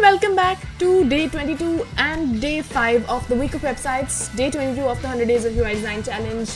welcome back to day 22 and day 5 of the week of websites, day 22 of the 100 days of UI design challenge.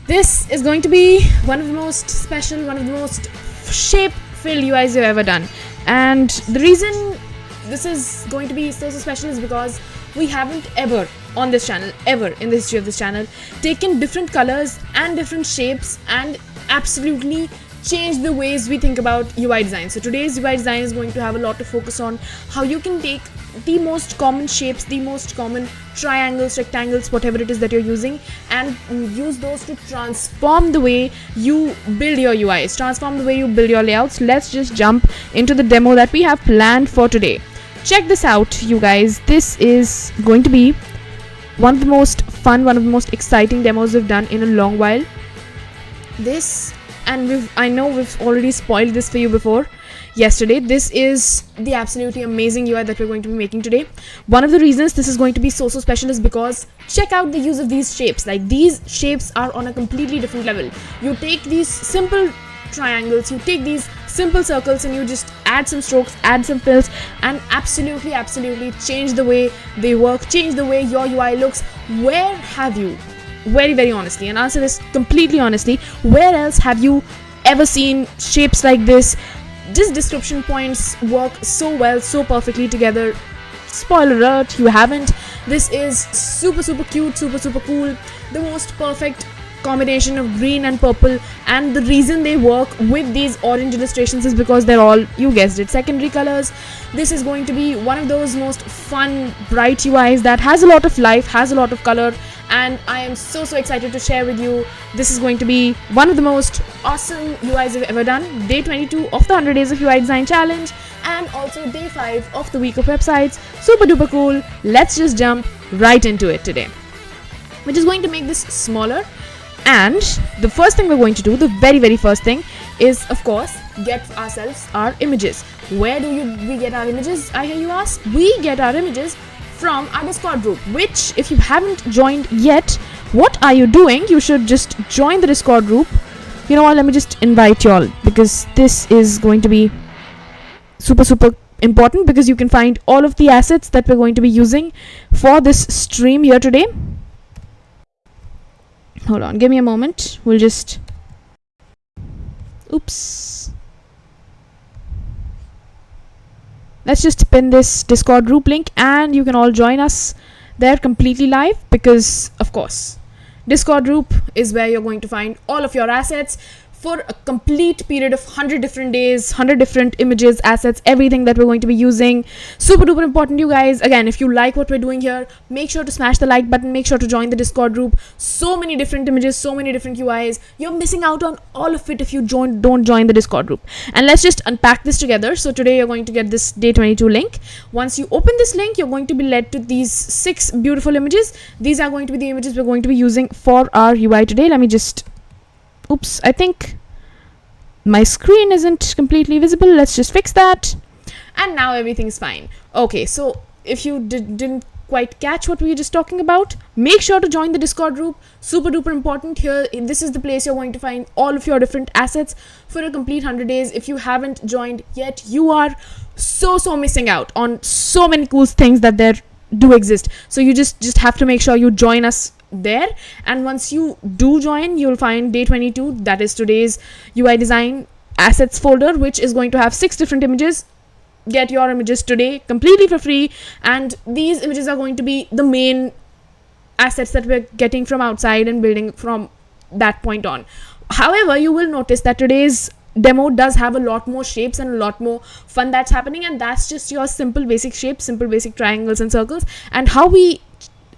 This is going to be one of the most special, one of the most shape-filled UIs you've ever done. And the reason this is going to be so special is because we haven't ever on this channel, ever in the history of this channel, taken different colors and different shapes and absolutely change the ways we think about UI design. So today's UI design is going to have a lot of focus on how you can take the most common shapes, the most common triangles, rectangles, whatever it is that you're using, and use those to transform the way you build your UIs, transform the way you build your layouts. Let's just jump into the demo that we have planned for today. Check this out, you guys. This is going to be one of the most fun, one of the most exciting demos we've done in a long while. I know we've already spoiled this for you before yesterday. This is the absolutely amazing UI that we're going to be making today. One of the reasons this is going to be so special is because check out the use of these shapes. Like, these shapes are on a completely different level. You take these simple triangles, you take these simple circles, and you just add some strokes, add some fills, and absolutely change the way they work, change the way your UI looks. Where have you, very honestly, and answer this completely honestly, where else have you ever seen shapes like this? Just description points work so well, so perfectly together. Spoiler alert, you haven't. This is super cute, super cool, the most perfect combination of green and purple, and the reason they work with these orange illustrations is because they're all, you guessed it, secondary colors. This is going to be one of those most fun, bright UIs that has a lot of life, has a lot of color, and I am so excited to share with you. This is going to be one of the most awesome UIs I've ever done. Day 22 of the 100 days of UI design challenge, and also day 5 of the week of websites. Super duper cool. Let's just jump right into it today. We're just going to make this smaller, and the first thing we're going to do, the very first thing, is of course get ourselves our images. Where do we get our images, I hear you ask? We get our images from our Discord group, which, if you haven't joined yet, what are you doing? You should just join the Discord group. You know what, let me just invite y'all, because this is going to be super important, because you can find all of the assets that we're going to be using for this stream here today. Hold on, give me a moment. We'll just... Oops. Let's just pin this Discord group link, and you can all join us there completely live, because, of course, Discord group is where you're going to find all of your assets for a complete period of 100 different days, 100 different images, assets, everything that we're going to be using. Super duper important, you guys. Again, if you like what we're doing here, make sure to smash the like button, make sure to join the Discord group. So many different images, so many different UIs. You're missing out on all of it if you don't join the Discord group. And let's just unpack this together. So today you're going to get this day 22 link. Once you open this link, you're going to be led to these 6 beautiful images. These are going to be the images we're going to be using for our UI today. Let me just... Oops, I think my screen isn't completely visible. Let's just fix that. And now everything's fine. Okay, so if you didn't quite catch what we were just talking about, make sure to join the Discord group. Super duper important here. This is the place you're going to find all of your different assets for a complete 100 days. If you haven't joined yet, you are so missing out on so many cool things that there do exist. So you just have to make sure you join us there, and once you do join, you'll find day 22, that is today's UI design assets folder, which is going to have 6 different images. Get your images today completely for free, and these images are going to be the main assets that we're getting from outside and building from that point on. However, you will notice that today's demo does have a lot more shapes and a lot more fun that's happening, and that's just your simple basic shapes, simple basic triangles and circles, and how we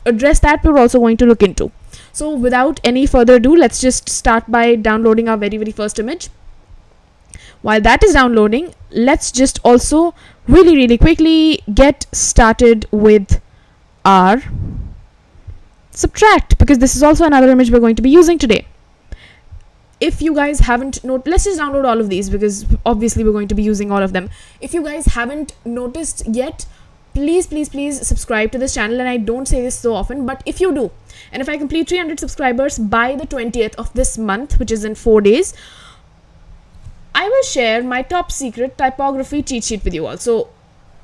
address that we're also going to look into. So without any further ado, let's just start by downloading our very first image. While that is downloading, let's just also really quickly get started with our subtract, because this is also another image we're going to be using today. If you guys haven't noticed, let's just download all of these, because obviously we're going to be using all of them. If you guys haven't noticed yet, please subscribe to this channel. And I don't say this so often, but if you do, and if I complete 300 subscribers by the 20th of this month, which is in 4 days, I will share my top secret typography cheat sheet with you all. So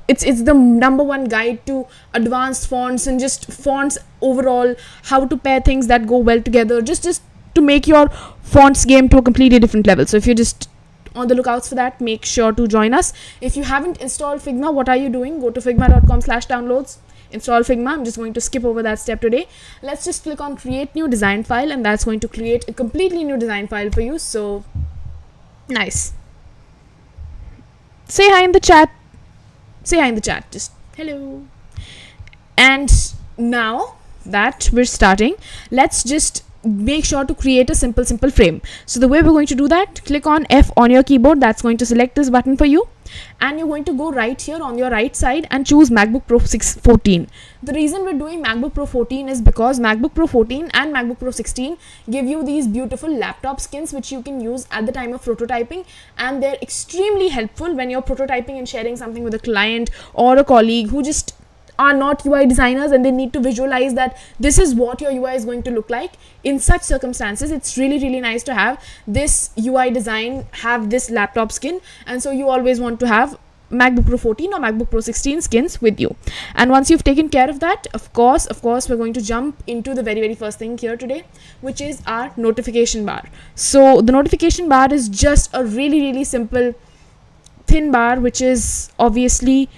it's the number one guide to advanced fonts and just fonts overall, how to pair things that go well together, just to make your fonts game to a completely different level. So if you're just on the lookouts for that, make sure to join us. If you haven't installed Figma, what are you doing? Go to figma.com/downloads, install Figma. I'm just going to skip over that step today. Let's just click on create new design file, and that's going to create a completely new design file for you. So nice. Say hi in the chat. Just hello. And now that we're starting, let's just make sure to create a simple frame. So the way we're going to do that, click on F on your keyboard. That's going to select this button for you, and you're going to go right here on your right side and choose MacBook Pro 14. The reason we're doing MacBook Pro 14 is because MacBook Pro 14 and MacBook Pro 16 give you these beautiful laptop skins which you can use at the time of prototyping, and they're extremely helpful when you're prototyping and sharing something with a client or a colleague who just are not UI designers and they need to visualize that this is what your UI is going to look like. In such circumstances, it's really nice to have this UI design, have this laptop skin, and so you always want to have MacBook Pro 14 or MacBook Pro 16 skins with you. And once you've taken care of that, of course, we're going to jump into the very first thing here today, which is our notification bar. So the notification bar is just a really simple thin bar, which is obviously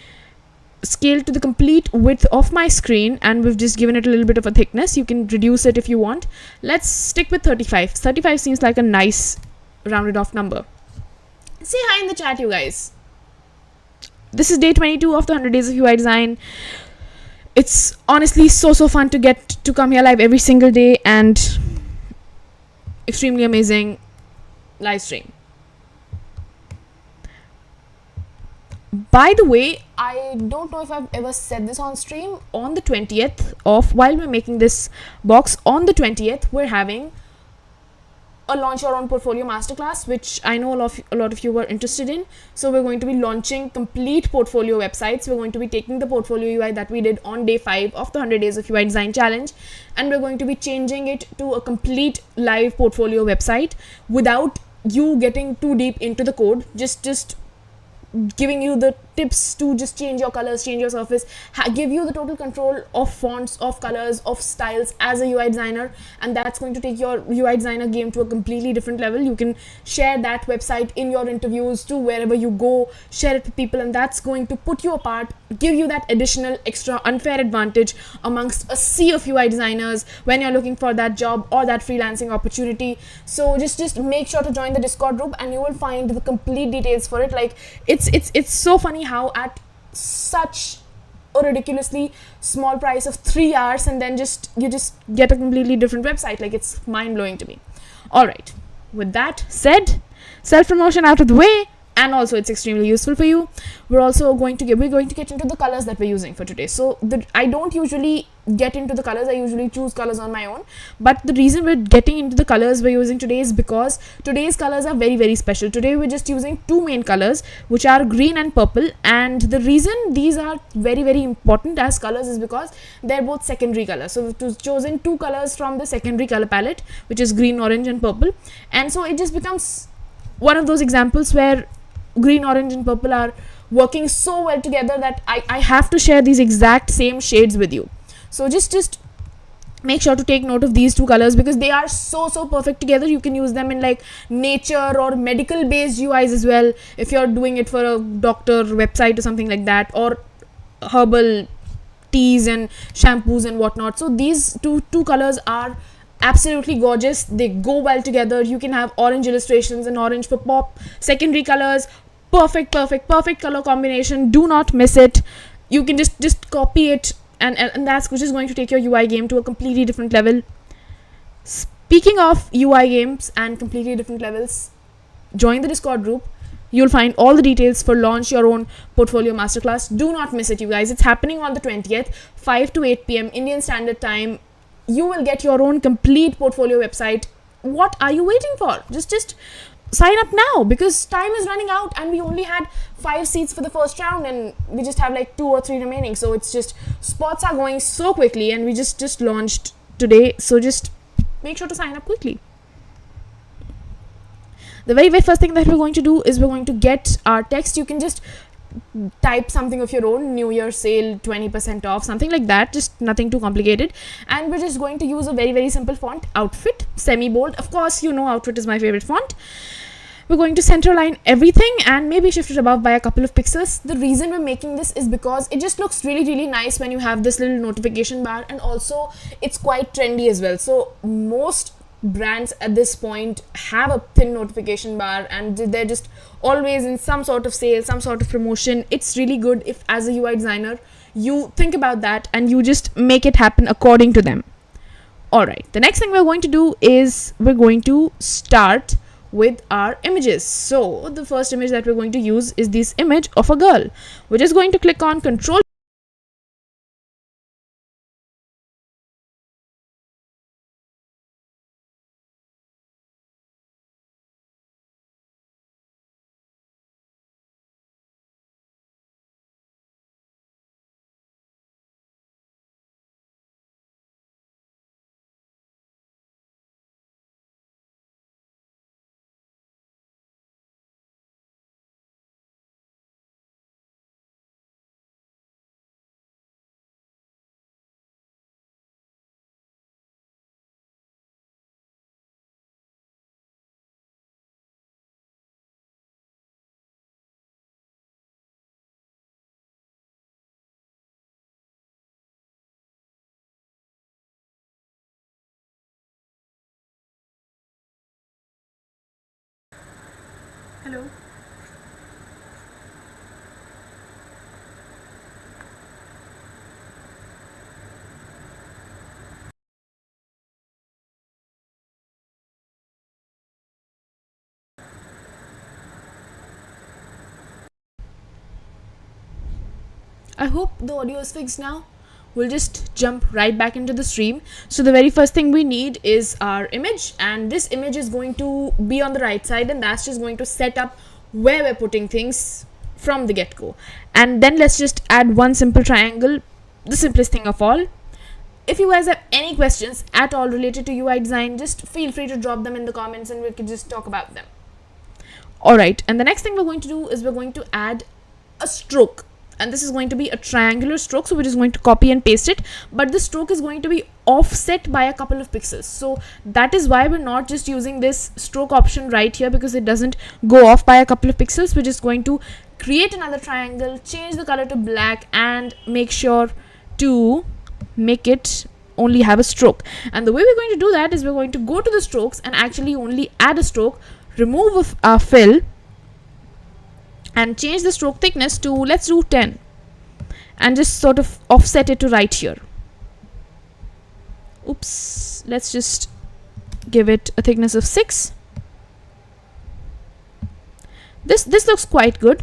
scaled to the complete width of my screen, and we've just given it a little bit of a thickness. You can reduce it if you want. Let's stick with 35. 35 seems like a nice rounded off number. Say hi in the chat, you guys. This is day 22 of the 100 days of UI design. It's honestly so fun to get to come here live every single day, and extremely amazing live stream. By the way, I don't know if I've ever said this on stream. On the 20th of, while we're making this box, on the 20th, we're having a launch your own portfolio masterclass, which I know a lot of you were interested in. So we're going to be launching complete portfolio websites. We're going to be taking the portfolio UI that we did on day 5 of the 100 days of UI design challenge, and we're going to be changing it to a complete live portfolio website without you getting too deep into the code. Just giving you the tips to just change your colors, change your surface, give you the total control of fonts, of colors, of styles as a UI designer, and that's going to take your UI designer game to a completely different level. You can share that website in your interviews to wherever you go, share it with people, and that's going to put you apart, give you that additional extra unfair advantage amongst a sea of UI designers when you're looking for that job or that freelancing opportunity. So just make sure to join the Discord group, and you will find the complete details for it. Like it's so funny how at such a ridiculously small price of 3 hours, and then you just get a completely different website. Like, it's mind-blowing to me. All right, with that said, self-promotion out of the way, and also it's extremely useful for you. We're going to get into the colors that we're using for today. So I don't usually get into the colors. I usually choose colors on my own, but the reason we're getting into the colors we're using today is because today's colors are very special. Today we're just using 2 main colors, which are green and purple, and the reason these are very important as colors is because they're both secondary colors. So we've chosen 2 colors from the secondary color palette, which is green, orange and purple, and so it just becomes one of those examples where green, orange and purple are working so well together that I have to share these exact same shades with you. So just make sure to take note of these 2 colors because they are so perfect together. You can use them in like nature or medical based UIs as well, if you're doing it for a doctor website or something like that, or herbal teas and shampoos and whatnot. So these two colors are absolutely gorgeous. They go well together. You can have orange illustrations and orange for pop secondary colors. Perfect color combination. Do not miss it. You can just copy it, and that's just going to take your UI game to a completely different level. Speaking of UI games and completely different levels, join the Discord group. You'll find all the details for launch your own portfolio masterclass. Do not miss it, you guys. It's happening on the 20th, 5 to 8 p.m. Indian Standard Time. You will get your own complete portfolio website. What are you waiting for? Just sign up now, because time is running out and we only had 5 seats for the first round and we just have like 2 or 3 remaining. So it's just, spots are going so quickly and we just launched today. So just make sure to sign up quickly. The very first thing that we're going to do is we're going to get our text. You can just type something of your own, New Year sale, 20% off, something like that, just nothing too complicated. And we're just going to use a very, very simple font, Outfit, semi-bold. Of course, you know Outfit is my favorite font. We're going to center line everything and maybe shift it above by a couple of pixels. The reason we're making this is because it just looks really, really nice when you have this little notification bar, and also it's quite trendy as well. So most brands at this point have a thin notification bar and they're just always in some sort of sale, some sort of promotion. It's really good if, as a UI designer, you think about that and you just make it happen according to them. Alright, the next thing we're going to do is we're going to start with our images. So the first image that we're going to use is this image of a girl. We're just going to click on Control. Hello. I hope the audio is fixed now. We'll just jump right back into the stream. So the very first thing we need is our image, and this image is going to be on the right side, and that's just going to set up where we're putting things from the get-go. And then let's just add one simple triangle, the simplest thing of all. If you guys have any questions at all related to UI design, just feel free to drop them in the comments and we can just talk about them. Alright, and the next thing we're going to do is we're going to add a stroke. And this is going to be a triangular stroke, so we're just going to copy and paste it, but the stroke is going to be offset by a couple of pixels. So that is why we're not just using this stroke option right here, because it doesn't go off by a couple of pixels. We're just going to create another triangle, change the color to black, and make sure to make it only have a stroke. And the way we're going to do that is we're going to go to the strokes and actually only add a stroke, remove a fill, and change the stroke thickness to, let's do 10, and just sort of offset it to right here. Oops, let's just give it a thickness of 6. This looks quite good.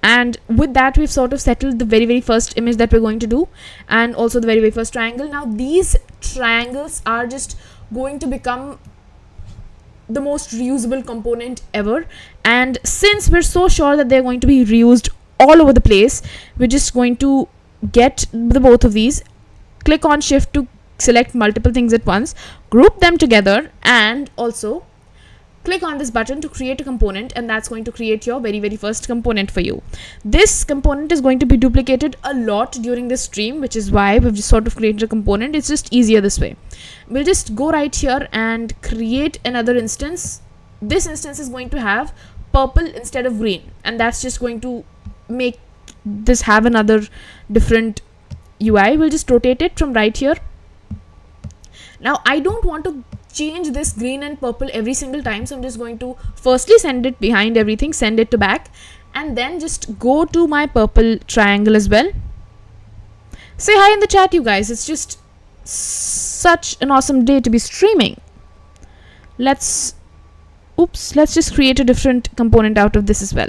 And with that, we've sort of settled the very, very first image that we're going to do, and also the very, very first triangle. Now these triangles are just going to become the most reusable component ever, and since we're so sure that they're going to be reused all over the place, we're just going to get the both of these, click on Shift to select multiple things at once, group them together, and also click on this button to create a component, and that's going to create your very, very first component for you. This component is going to be duplicated a lot during this stream, which is why we've just sort of created a component. It's just easier this way. We'll just go right here and create another instance. This instance is going to have purple instead of green, and that's just going to make this have another different UI. We'll just rotate it from right here. Now I don't want to change this green and purple every single time, so I'm just going to firstly send it behind everything, send it to back, and then just go to my purple triangle as well. Say hi in the chat, you guys. It's just such an awesome day to be streaming. Let's just create a different component out of this as well.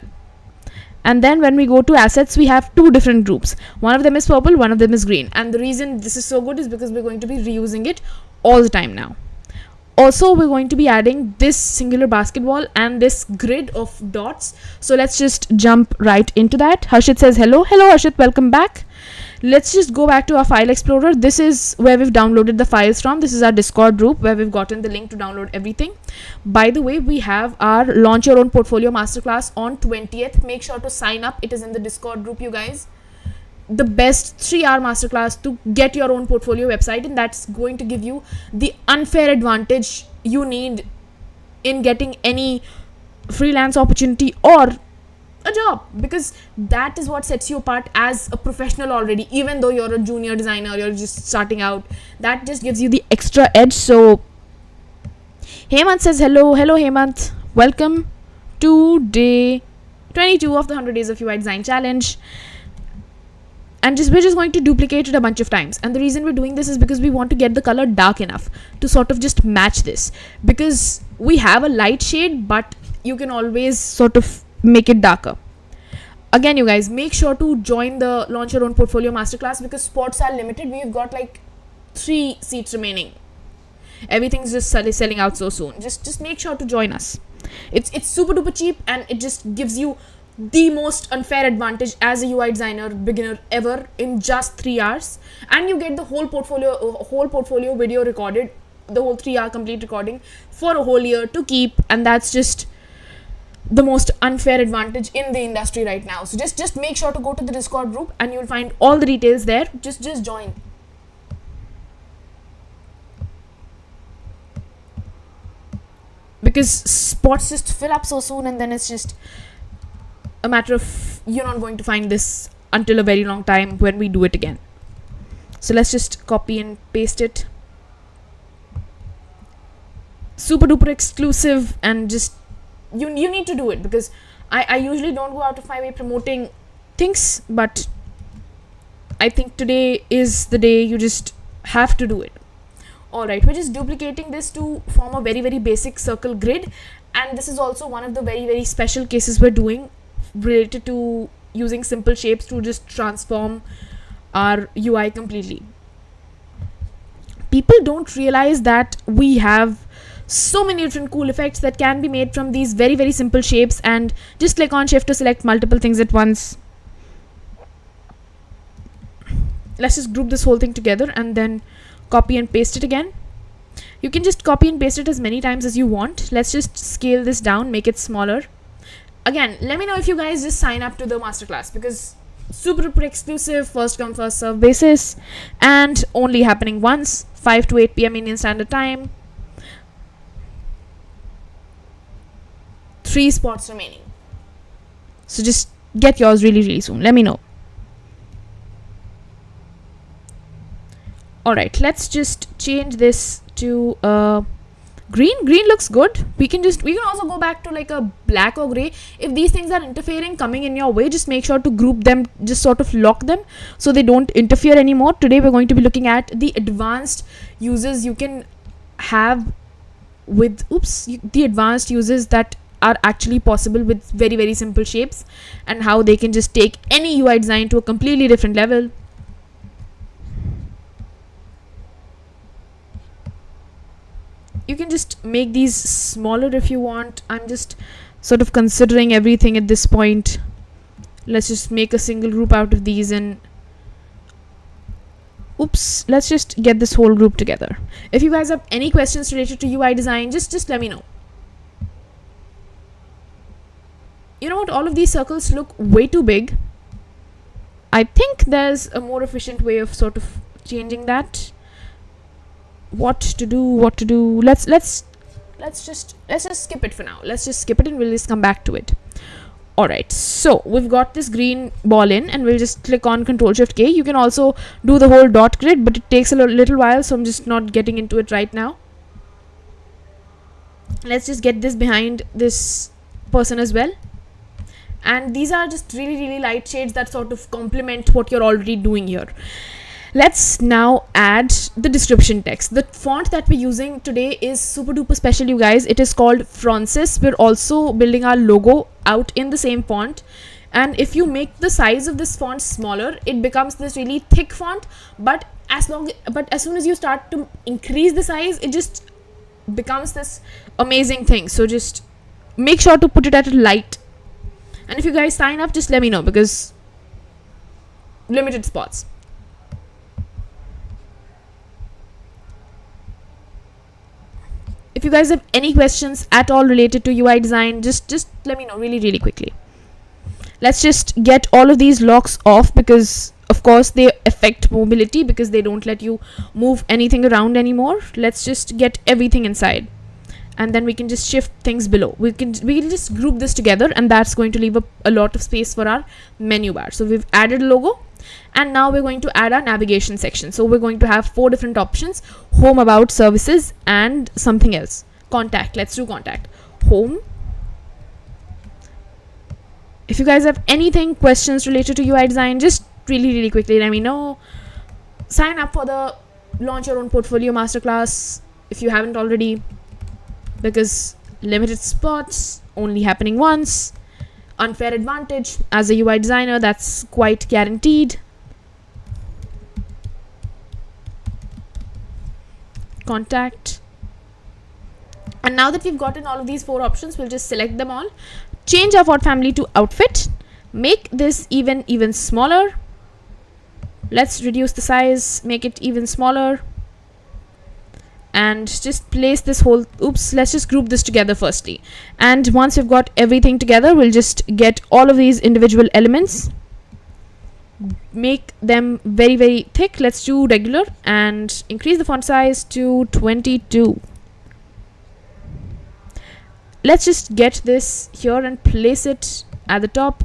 And then when we go to assets, we have two different groups. One of them is purple, one of them is green. And the reason this is so good is because we're going to be reusing it all the time now. Also, we're going to be adding this singular basketball and this grid of dots. So let's just jump right into that. Harshit says hello. Hello Harshit, welcome back. let's just go back to our file explorer. This is where we've downloaded the files from. This is our Discord group where we've gotten the link to download everything. By the way, we have our launch your own portfolio masterclass on 20th. Make sure to sign up. It is in the Discord group, you guys. The best 3-hour masterclass to get your own portfolio website, and that's going to give you the unfair advantage you need in getting any freelance opportunity or a job, because that is what sets you apart as a professional already. Even though you're a junior designer, you're just starting out, that just gives you the extra edge. So Hemant says hello Hemant, welcome to day 22 of the 100 days of UI design challenge. And we're just going to duplicate it a bunch of times, and the reason we're doing this is because we want to get the color dark enough to sort of just match this, because we have a light shade but you can always sort of make it darker. Again, you guys, make sure to join the launch your own portfolio masterclass, because spots are limited. We've got like 3 seats remaining. Everything's just selling out so soon. Just make sure to join us. It's super duper cheap, and it just gives you the most unfair advantage as a UI designer beginner ever in just 3 hours, and you get the whole portfolio video recorded, the whole 3-hour complete recording for a whole year to keep, and that's just the most unfair advantage in the industry right now. So just make sure to go to the Discord group and you'll find all the details there. Just join. Because spots just fill up so soon, and then it's just a matter of you're not going to find this until a very long time when we do it again. So let's just copy and paste it. Super duper exclusive, and just you need to do it, because I usually don't go out of my way promoting things, but I think today is the day you just have to do it. Alright, we're just duplicating this to form a very very basic circle grid, and this is also one of the very very special cases we're doing related to using simple shapes to just transform our UI completely. People don't realize that we have so many different cool effects that can be made from these very very simple shapes, and just click on shift to select multiple things at once. Let's just group this whole thing together and then copy and paste it again. You can just copy and paste it as many times as you want. Let's just scale this down, make it smaller. Again, let me know if you guys just sign up to the masterclass, because super exclusive, first come first serve basis, and only happening once, 5 to 8 p.m. Indian Standard Time. 3 spots remaining. So just get yours really really soon. Let me know. Alright, let's just change this to green. Green looks good. We can also go back to like a black or gray. If these things are interfering, coming in your way, just make sure to group them, just sort of lock them so they don't interfere anymore. Today we're going to be looking at the advanced uses you can have with the advanced uses that are actually possible with very very simple shapes, and how they can just take any UI design to a completely different level. You can just make these smaller if you want. I'm just sort of considering everything at this point. Let's just make a single group out of these, and let's just get this whole group together. If you guys have any questions related to UI design, just let me know. You know what, all of these circles look way too big. I think there's a more efficient way of sort of changing that. What to do? Let's just skip it for now. Let's just skip it and we'll just come back to it. Alright, so we've got this green ball in, and we'll just click on Ctrl+Shift+K. You can also do the whole dot grid, but it takes a little while, so I'm just not getting into it right now. Let's just get this behind this person as well. And these are just really really light shades that sort of complement what you're already doing here. Let's now add the description text. The font that we're using today is super duper special, you guys. It is called Francis. We're also building our logo out in the same font, and if you make the size of this font smaller, it becomes this really thick font, but as soon as you start to increase the size, it just becomes this amazing thing. So just make sure to put it at a light. And if you guys sign up, just let me know, because limited spots. if you guys have any questions at all related to UI design, just let me know really quickly. Let's just get all of these locks off, because of course they affect mobility, because they don't let you move anything around anymore. Let's just get everything inside, and then we can just shift things below. We can just group this together, and that's going to leave a lot of space for our menu bar. So we've added a logo, and now we're going to add our navigation section. So we're going to have 4 different options: home, about, services, and something else. Contact. Let's do contact. Home. If you guys have anything, questions related to UI design, just really quickly let me know. Sign up for the Launch Your Own Portfolio Masterclass if you haven't already, because limited spots, only happening once, unfair advantage as a UI designer, that's quite guaranteed. Contact. And now that we've gotten all of these 4 options, we'll just select them all. Change our font family to outfit. Make this even smaller. Let's reduce the size, make it even smaller, and just place this whole, let's just group this together firstly. And once we've got everything together, we'll just get all of these individual elements, make them very thick. Let's do regular and increase the font size to 22. Let's just get this here and place it at the top.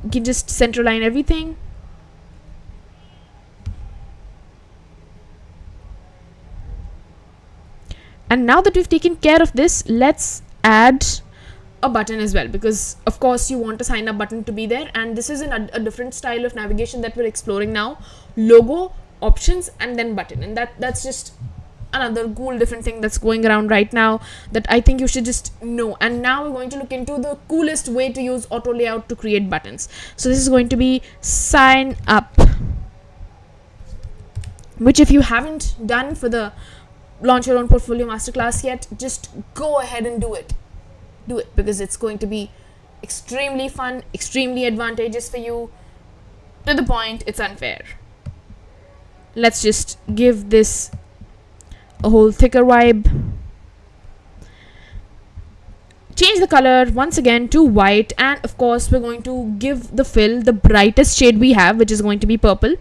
You can just center line everything. And now that we've taken care of this, let's add a button as well, because of course you want a sign up button to be there, and this is a different style of navigation that we're exploring now. Logo, options, and then button, and that's just another cool different thing that's going around right now that I think you should just know. And now we're going to look into the coolest way to use auto layout to create buttons. So this is going to be sign up, which if you haven't done for the Launch Your Own Portfolio Masterclass yet, just go ahead and do it, because it's going to be extremely fun, extremely advantageous for you. To the point, it's unfair. Let's just give this a whole thicker vibe. Change the color once again to white, and of course we're going to give the fill the brightest shade we have, which is going to be purple.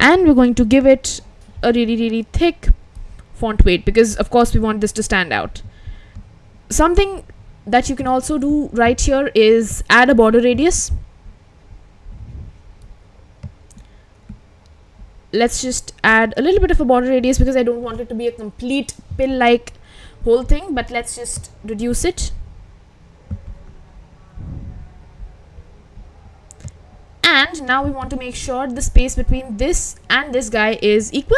And we're going to give it a really thick font weight, because of course we want this to stand out. Something that you can also do right here is add a border radius. Let's just add a little bit of a border radius, because I don't want it to be a complete pill like whole thing, but let's just reduce it. And now we want to make sure the space between this and this guy is equal.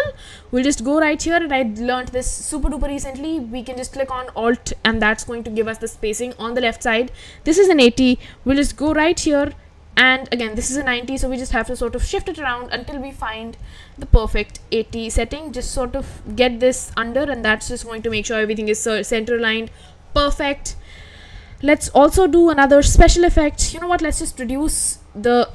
We'll just go right here, and I learned this super duper recently. We can just click on Alt, and that's going to give us the spacing on the left side. This is an 80. We'll just go right here, and again this is a 90, so we just have to sort of shift it around until we find the perfect 80 setting. Just sort of get this under, and that's just going to make sure everything is center aligned perfect. Let's also do another special effect. You know what, let's just reduce the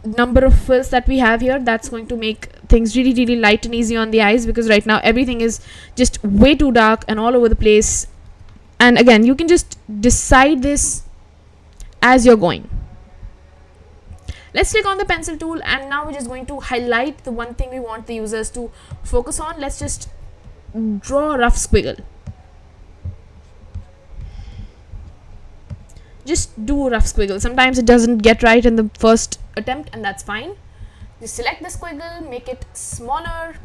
number of fills that we have here. That's going to make things really light and easy on the eyes, because right now everything is just way too dark and all over the place. And again, you can just decide this as you're going. Let's click on the pencil tool, and now we're just going to highlight the one thing we want the users to focus on. Let's just draw a rough squiggle. Just do a rough squiggle. Sometimes it doesn't get right in the first attempt, and that's fine. Just select the squiggle, make it smaller,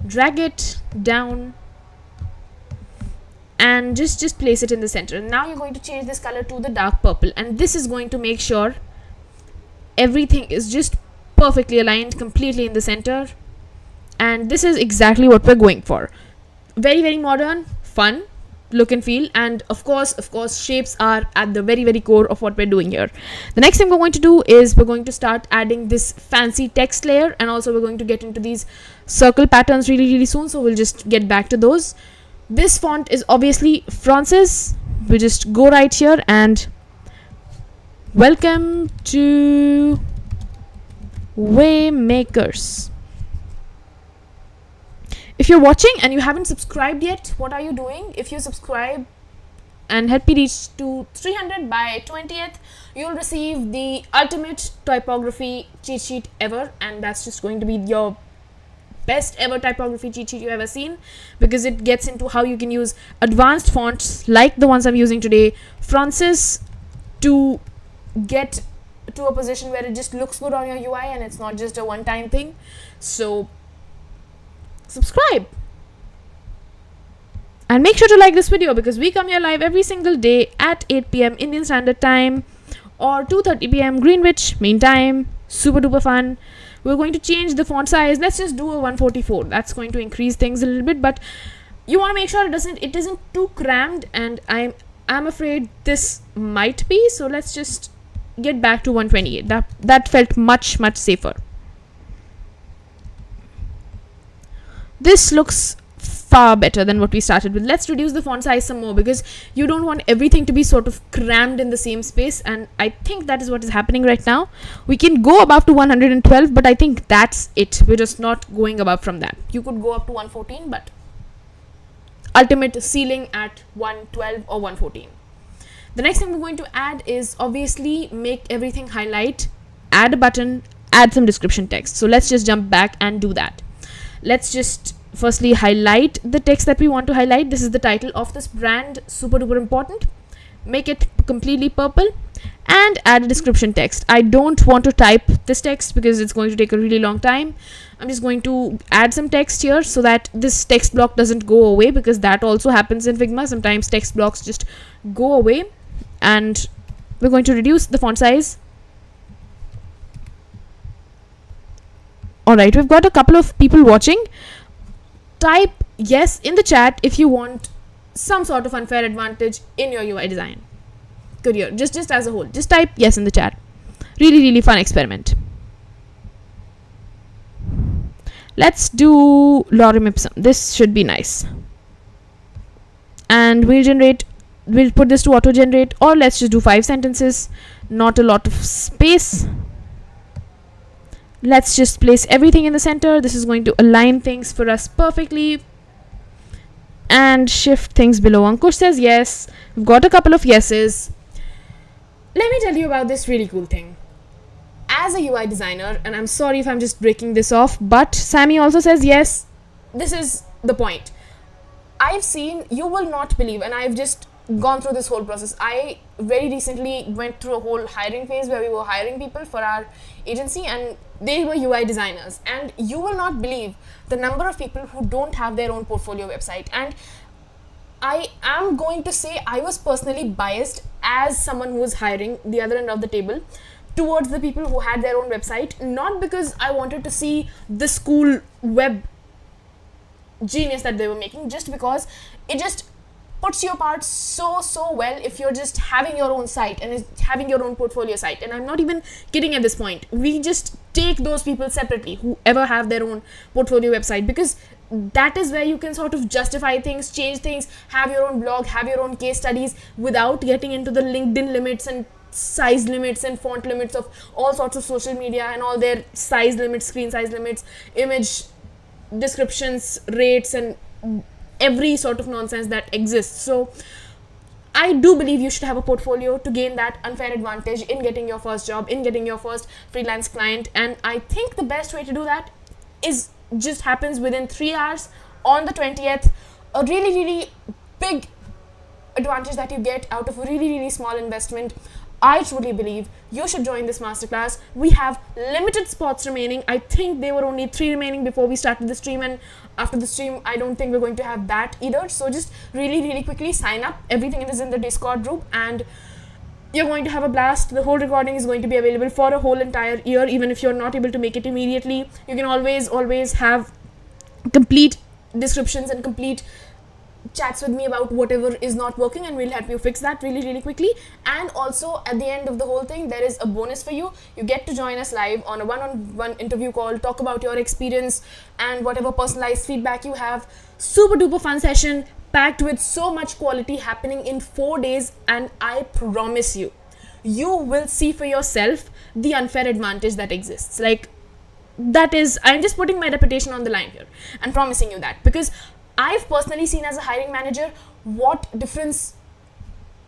drag it down, and just place it in the center. Now you're going to change this color to the dark purple, and this is going to make sure everything is just perfectly aligned, completely in the center. And this is exactly what we're going for. Very modern, fun look and feel, and of course shapes are at the very core of what we're doing here. The next thing we're going to do is we're going to start adding this fancy text layer, and also we're going to get into these circle patterns really soon, so we'll just get back to those. This font is obviously Francis. We just go right here and welcome to Waymakers. If you're watching and you haven't subscribed yet, what are you doing? If you subscribe and help me reach to 300 by 20th, you'll receive the ultimate typography cheat sheet ever, and that's just going to be your best ever typography cheat sheet you ever seen, because it gets into how you can use advanced fonts like the ones I'm using today, Francis, to get to a position where it just looks good on your UI and it's not just a one-time thing. So subscribe and make sure to like this video, because we come here live every single day at 8 p.m. Indian Standard Time or 2:30 p.m. Greenwich Mean Time. Super duper fun. We're going to change the font size. Let's just do a 144. That's going to increase things a little bit, but you want to make sure it isn't too crammed, and I'm afraid this might be. So let's just get back to 128. That felt much safer. This looks far better than what we started with. Let's reduce the font size some more, because you don't want everything to be sort of crammed in the same space, and I think that is what is happening right now. We can go above to 112, but I think that's it. We're just not going above from that. You could go up to 114, but ultimate ceiling at 112 or 114. The next thing we're going to add is obviously make everything highlight, add a button, add some description text. So let's just jump back and do that. Let's just firstly highlight the text that we want to highlight. This is the title of this brand, super duper important. Make it completely purple and add a description text. I don't want to type this text because it's going to take a really long time. I'm just going to add some text here so that this text block doesn't go away, because that also happens in Figma. Sometimes text blocks just go away, and we're going to reduce the font size. Alright, we've got a couple of people watching. Type yes in the chat if you want some sort of unfair advantage in your UI design career, just as a whole. Just type yes in the chat. Really fun experiment. Let's do lorem ipsum. This should be nice. And we'll put this to auto generate, or let's just do 5 sentences, not a lot of space. Let's just place everything in the center. This is going to align things for us perfectly and shift things below. Ankush says yes. We've got a couple of yeses. Let me tell you about this really cool thing. As a UI designer, and I'm sorry if I'm just breaking this off, but Sammy also says yes. This is the point. I've seen, you will not believe, and I've just gone through this whole process. I very recently went through a whole hiring phase where we were hiring people for our agency, and they were UI designers, and you will not believe the number of people who don't have their own portfolio website. And I am going to say I was personally biased as someone who was hiring the other end of the table towards the people who had their own website, not because I wanted to see this cool web genius that they were making, just because it just puts you apart so well if you're just having your own site and having your own portfolio site. And I'm not even kidding at this point. We just take those people separately, whoever have their own portfolio website, because that is where you can sort of justify things, change things, have your own blog, have your own case studies without getting into the LinkedIn limits and size limits and font limits of all sorts of social media and all their size limits, screen size limits, image descriptions, rates, and every sort of nonsense that exists. So I do believe you should have a portfolio to gain that unfair advantage in getting your first job, in getting your first freelance client. And I think the best way to do that is just happens within 3 hours on the 20th. A really big advantage that you get out of a really small investment. I truly believe you should join this masterclass. We have limited spots remaining. I think there were only 3 remaining before we started the stream, and after the stream I don't think we're going to have that either. So just really quickly sign up. Everything is in the Discord group, and you're going to have a blast. The whole recording is going to be available for a whole entire year. Even if you're not able to make it immediately, you can always have complete descriptions and complete chats with me about whatever is not working, and we'll help you fix that really quickly. And also at the end of the whole thing, there is a bonus for you. You get to join us live on a one-on-one interview call, talk about your experience and whatever personalized feedback you have. Super duper fun session packed with so much quality, happening in 4 days, and I promise you will see for yourself the unfair advantage that exists. Like, I'm just putting my reputation on the line here and promising you that, because I've personally seen as a hiring manager what difference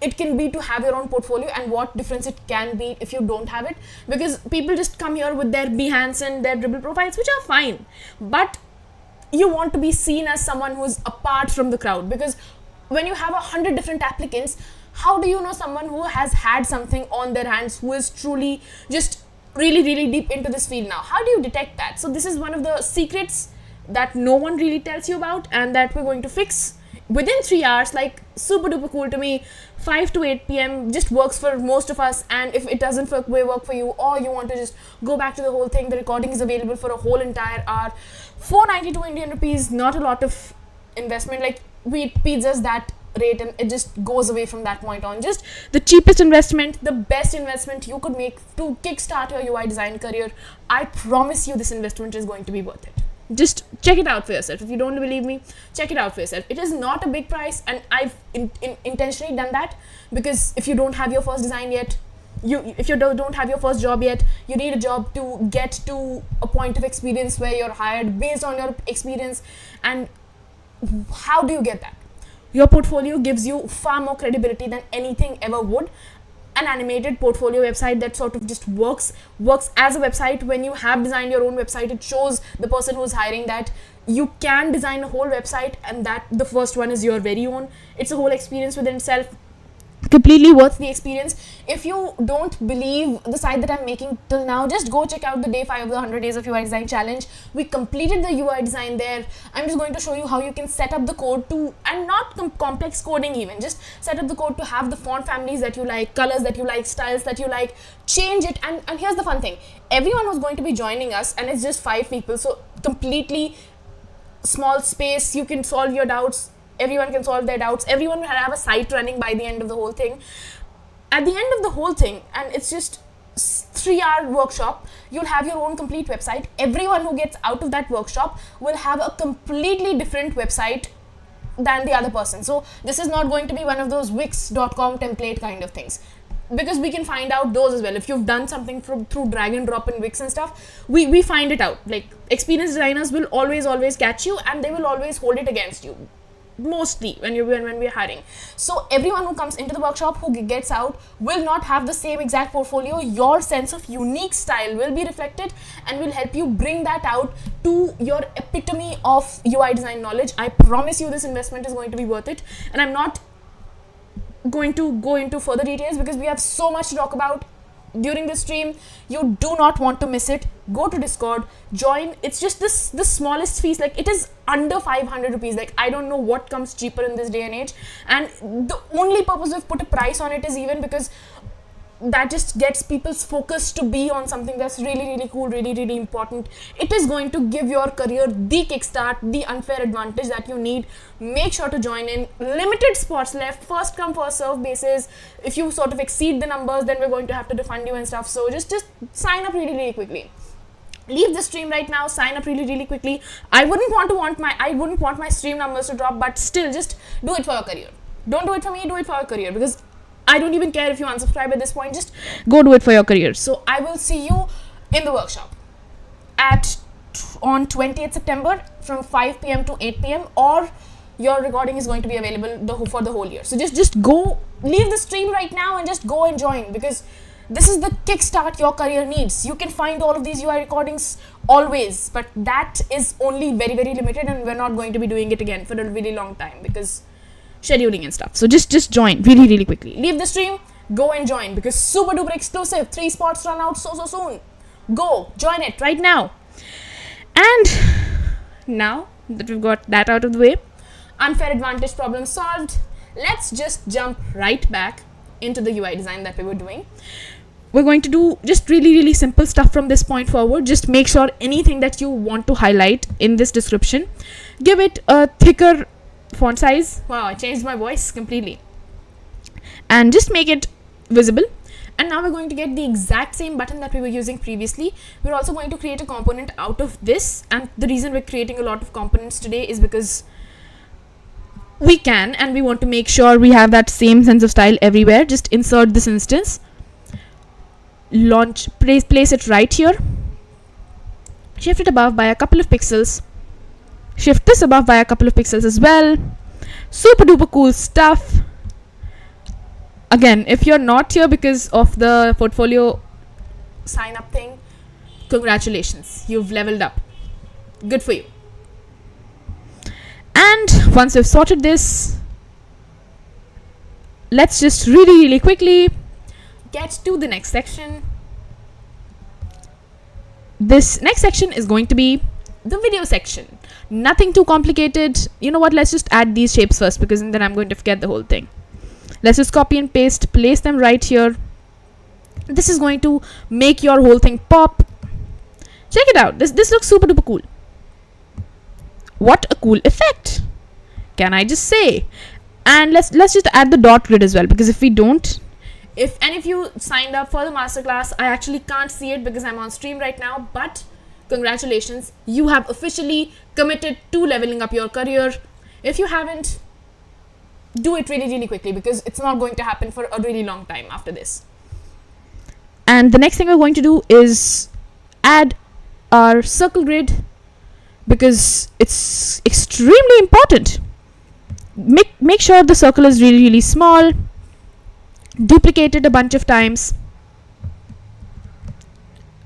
it can be to have your own portfolio and what difference it can be if you don't have it. Because people just come here with their Behance and their Dribble profiles, which are fine, but you want to be seen as someone who's apart from the crowd. Because when you have 100 different applicants, how do you know someone who has had something on their hands, who is truly just really deep into this field now? How do you detect that? So this is one of the secrets that no one really tells you about, and that we're going to fix within 3 hours. Like, super duper cool to me. 5 to 8 p.m. just works for most of us, and if it doesn't work for you, or you want to just go back to the whole thing, the recording is available for a whole entire hour. 492 Indian rupees, not a lot of investment. Like, we eat pizzas that rate and it just goes away from that point on. Just the cheapest investment, the best investment you could make to kickstart your UI design career. I promise you this investment is going to be worth it. Just check it out for yourself. If you don't believe me, check it out for yourself. It is not a big price, and I've intentionally done that because if you don't have your first design yet, if you don't have your first job yet, you need a job to get to a point of experience where you're hired based on your experience. And how do you get that? Your portfolio gives you far more credibility than anything ever would. An animated portfolio website that sort of just works as a website. When you have designed your own website, it shows the person who's hiring that you can design a whole website, and that the first one is your very own. It's a whole experience within itself, completely worth the experience. If you don't believe the site that I'm making till now, just go check out the day 5 of the 100 days of UI design challenge. We completed the UI design there. I'm just going to show you how you can set up the code to, and not complex coding even, just set up the code to have the font families that you like, colors that you like, styles that you like, change it. And here's the fun thing, everyone who's going to be joining us, and it's just 5 people, so completely small space, you can solve your doubts. Everyone can solve their doubts. Everyone will have a site running by the end of the whole thing. At the end of the whole thing, and it's just 3-hour workshop, you'll have your own complete website. Everyone who gets out of that workshop will have a completely different website than the other person. So this is not going to be one of those wix.com template kind of things, because we can find out those as well. If you've done something through drag and drop in Wix and stuff, we find it out. Like, experienced designers will always catch you, and they will always hold it against you, mostly when we're hiring. So everyone who comes into the workshop, who gets out, will not have the same exact portfolio. Your sense of unique style will be reflected and will help you bring that out to your epitome of UI design knowledge. I promise you this investment is going to be worth it, and I'm not going to go into further details because we have so much to talk about during this stream. You do not want to miss it. Go to Discord, join. It's just the smallest fees. Like, it is under 500 rupees. Like, I don't know what comes cheaper in this day and age, and the only purpose we've put a price on it is even because that just gets people's focus to be on something that's really cool, really important. It is going to give your career the kickstart, the unfair advantage that you need. Make sure to join in. Limited spots left, first come first serve basis. If you sort of exceed the numbers, then we're going to have to refund you and stuff. So just sign up really quickly. Leave the stream right now, sign up really quickly. I wouldn't want my stream numbers to drop, but still, just do it for your career. Don't do it for me, do it for your career, because I don't even care if you unsubscribe at this point. Just go do it for your career. So I will see you in the workshop on 20th September from 5 p.m. to 8 p.m. or your recording is going to be available for the whole year. So just go, leave the stream right now and just go and join, because this is the kickstart your career needs. You can find all of these UI recordings always, but that is only very limited, and we're not going to be doing it again for a really long time because scheduling and stuff. So just join really quickly. Leave the stream, go and join, because super duper exclusive. 3 spots run out so soon. Go join it right now. And now that we've got that out of the way, unfair advantage problem solved, let's just jump right back into the UI design that we were doing. We're going to do just really simple stuff from this point forward. Just make sure anything that you want to highlight in this description, give it a thicker font size. Wow, I changed my voice completely. And just make it visible. And now we're going to get the exact same button that we were using previously. We're also going to create a component out of this. And the reason we're creating a lot of components today is because we can, and we want to make sure we have that same sense of style everywhere. Just insert this instance, place it right here. shift it above by a couple of pixels, shift this above by a couple of pixels as well. Super duper cool stuff. Again, if you're not here because of the portfolio sign up thing, congratulations, you've leveled up. Good for you. And once we've sorted this, let's just really quickly get to the next section. This next section is going to be the video section. Nothing too complicated. You know what, let's just add these shapes first, because then I'm going to forget the whole thing. Let's just copy and paste, place them right here. This is going to make your whole thing pop. Check it out. This looks super duper cool. What a cool effect, can I just say? And let's just add the dot grid as well, because if we don't, if any of you signed up for the masterclass, I actually can't see it because I'm on stream right now, but congratulations, you have officially committed to leveling up your career. If you haven't, do it really quickly, because it's not going to happen for a really long time after this. And the next thing we're going to do is add our circle grid, because it's extremely important. Make sure the circle is really small. Duplicate it a bunch of times.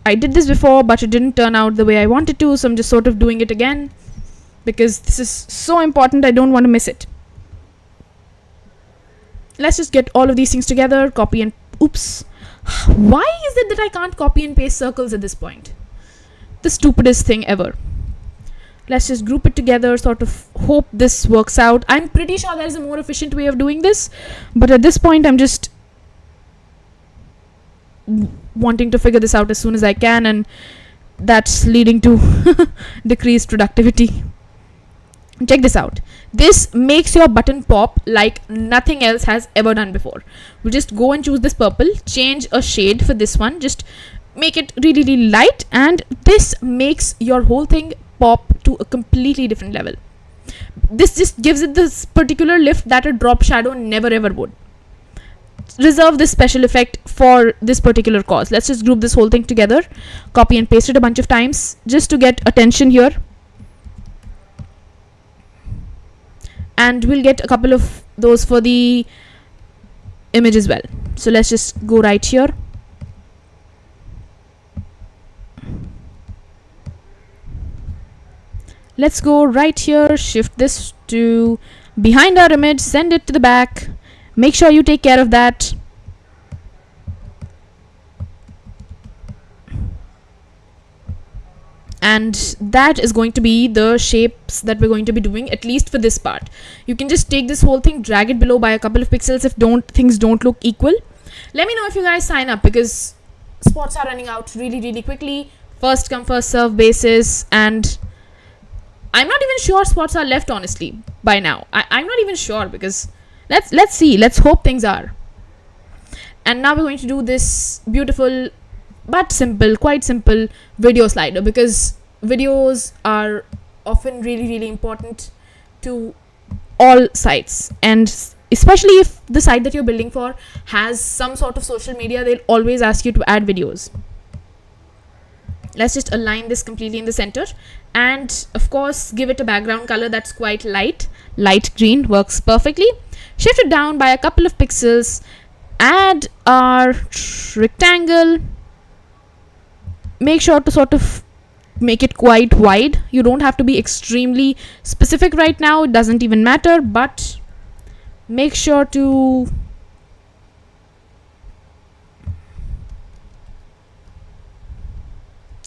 I did this before, but it didn't turn out the way I wanted to, so I'm just sort of doing it again, because this is so important. I don't want to miss it. Let's just get all of these things together, copy and oops. Why is it that I can't copy and paste circles at this point? The stupidest thing ever. Let's just group it together, sort of hope this works out. I'm pretty sure there is a more efficient way of doing this, but at this point I'm just wanting to figure this out as soon as I can, and that's leading to decreased productivity. Check this out. This makes your button pop like nothing else has ever done before. We just go and choose this purple, change a shade for this one, just make it really light, and this makes your whole thing pop to a completely different level. This just gives it this particular lift that a drop shadow never ever would. Reserve this special effect for this particular cause. Let's just group this whole thing together, copy and paste it a bunch of times just to get attention here, and we'll get a couple of those for the image as well. So let's just go right here. Let's go right here, shift this to behind our image, send it to the back. Make sure you take care of that. And that is going to be the shapes that we're going to be doing, at least for this part. You can just take this whole thing, drag it below by a couple of pixels if things don't look equal. Let me know if you guys sign up, because spots are running out really quickly. First come first serve basis, and I'm not even sure spots are left, honestly, by now. I'm not even sure, because let's see. Let's hope things are. And now we're going to do this beautiful but simple, quite simple video slider, because videos are often really important to all sites, and especially if the site that you're building for has some sort of social media, they'll always ask you to add videos. Let's just align this completely in the center, and of course give it a background color that's quite light green. Works perfectly. Shift it down by a couple of pixels, add our rectangle, make sure to sort of make it quite wide. You don't have to be extremely specific right now, it doesn't even matter, but make sure to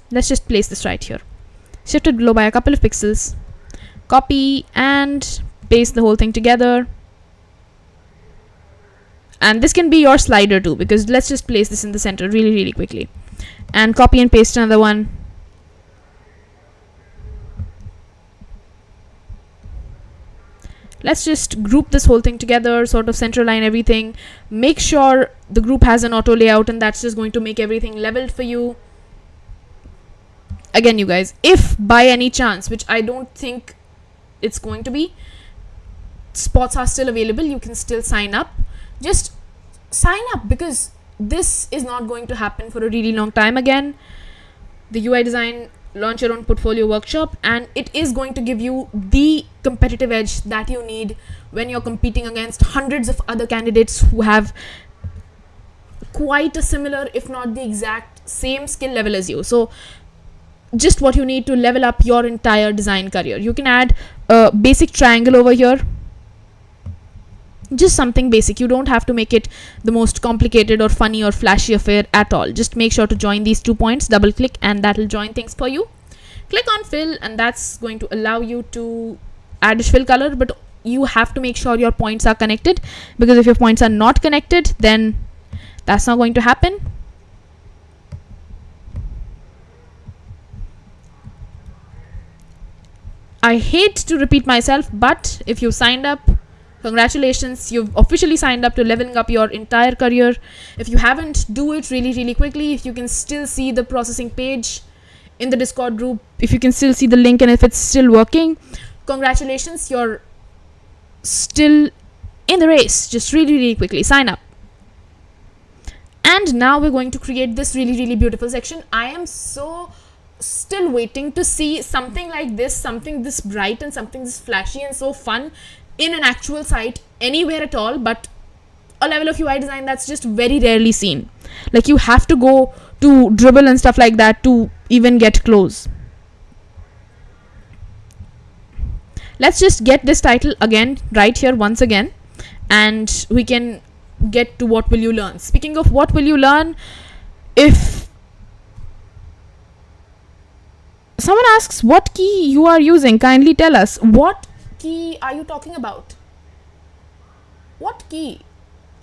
let's just place this right here. Shift it below by a couple of pixels, copy and paste the whole thing together. And this can be your slider too, because let's just place this in the center really quickly, and copy and paste another one. Let's just group this whole thing together, sort of center line everything. Make sure the group has an auto layout, and that's just going to make everything leveled for you. Again, you guys, if by any chance, which I don't think it's going to be, spots are still available, you can still sign up. Just sign up, because this is not going to happen for a really long time again. The UI design launch your own portfolio workshop, and it is going to give you the competitive edge that you need when you're competing against hundreds of other candidates who have quite a similar, if not the exact same skill level as you. So just what you need to level up your entire design career. You can add a basic triangle over here, just something basic. You don't have to make it the most complicated or funny or flashy affair at all. Just make sure to join these 2 points, double click, and that'll join things for you. Click on fill, and that's going to allow you to add a fill color, but you have to make sure your points are connected, because if your points are not connected, then that's not going to happen. I hate to repeat myself, but if you signed up, congratulations, you've officially signed up to leveling up your entire career. If you haven't, do it really quickly. If you can still see the processing page in the Discord group, if you can still see the link and if it's still working, congratulations, you're still in the race. Just really quickly sign up. And now we're going to create this really beautiful section. I am so still waiting to see something like this, something this bright and something this flashy and so fun in an actual site anywhere at all, but a level of UI design that's just very rarely seen. Like, you have to go to Dribble and stuff like that to even get close. Let's just get this title again right here once again, and we can get to what will you learn. Speaking of what will you learn, if someone asks what key you are using, kindly tell us. What key are you talking about? What key?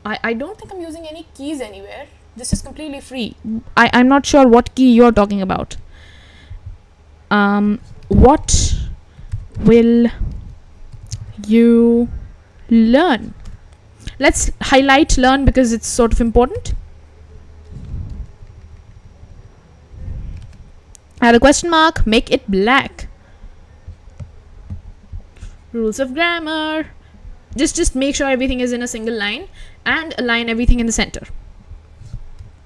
I don't think I'm using any keys anywhere. This is completely free. I'm not sure what key you're talking about. What will you learn? Let's highlight learn because it's sort of important. Add a question mark, make it black. Rules of grammar. Just make sure everything is in a single line and align everything in the center.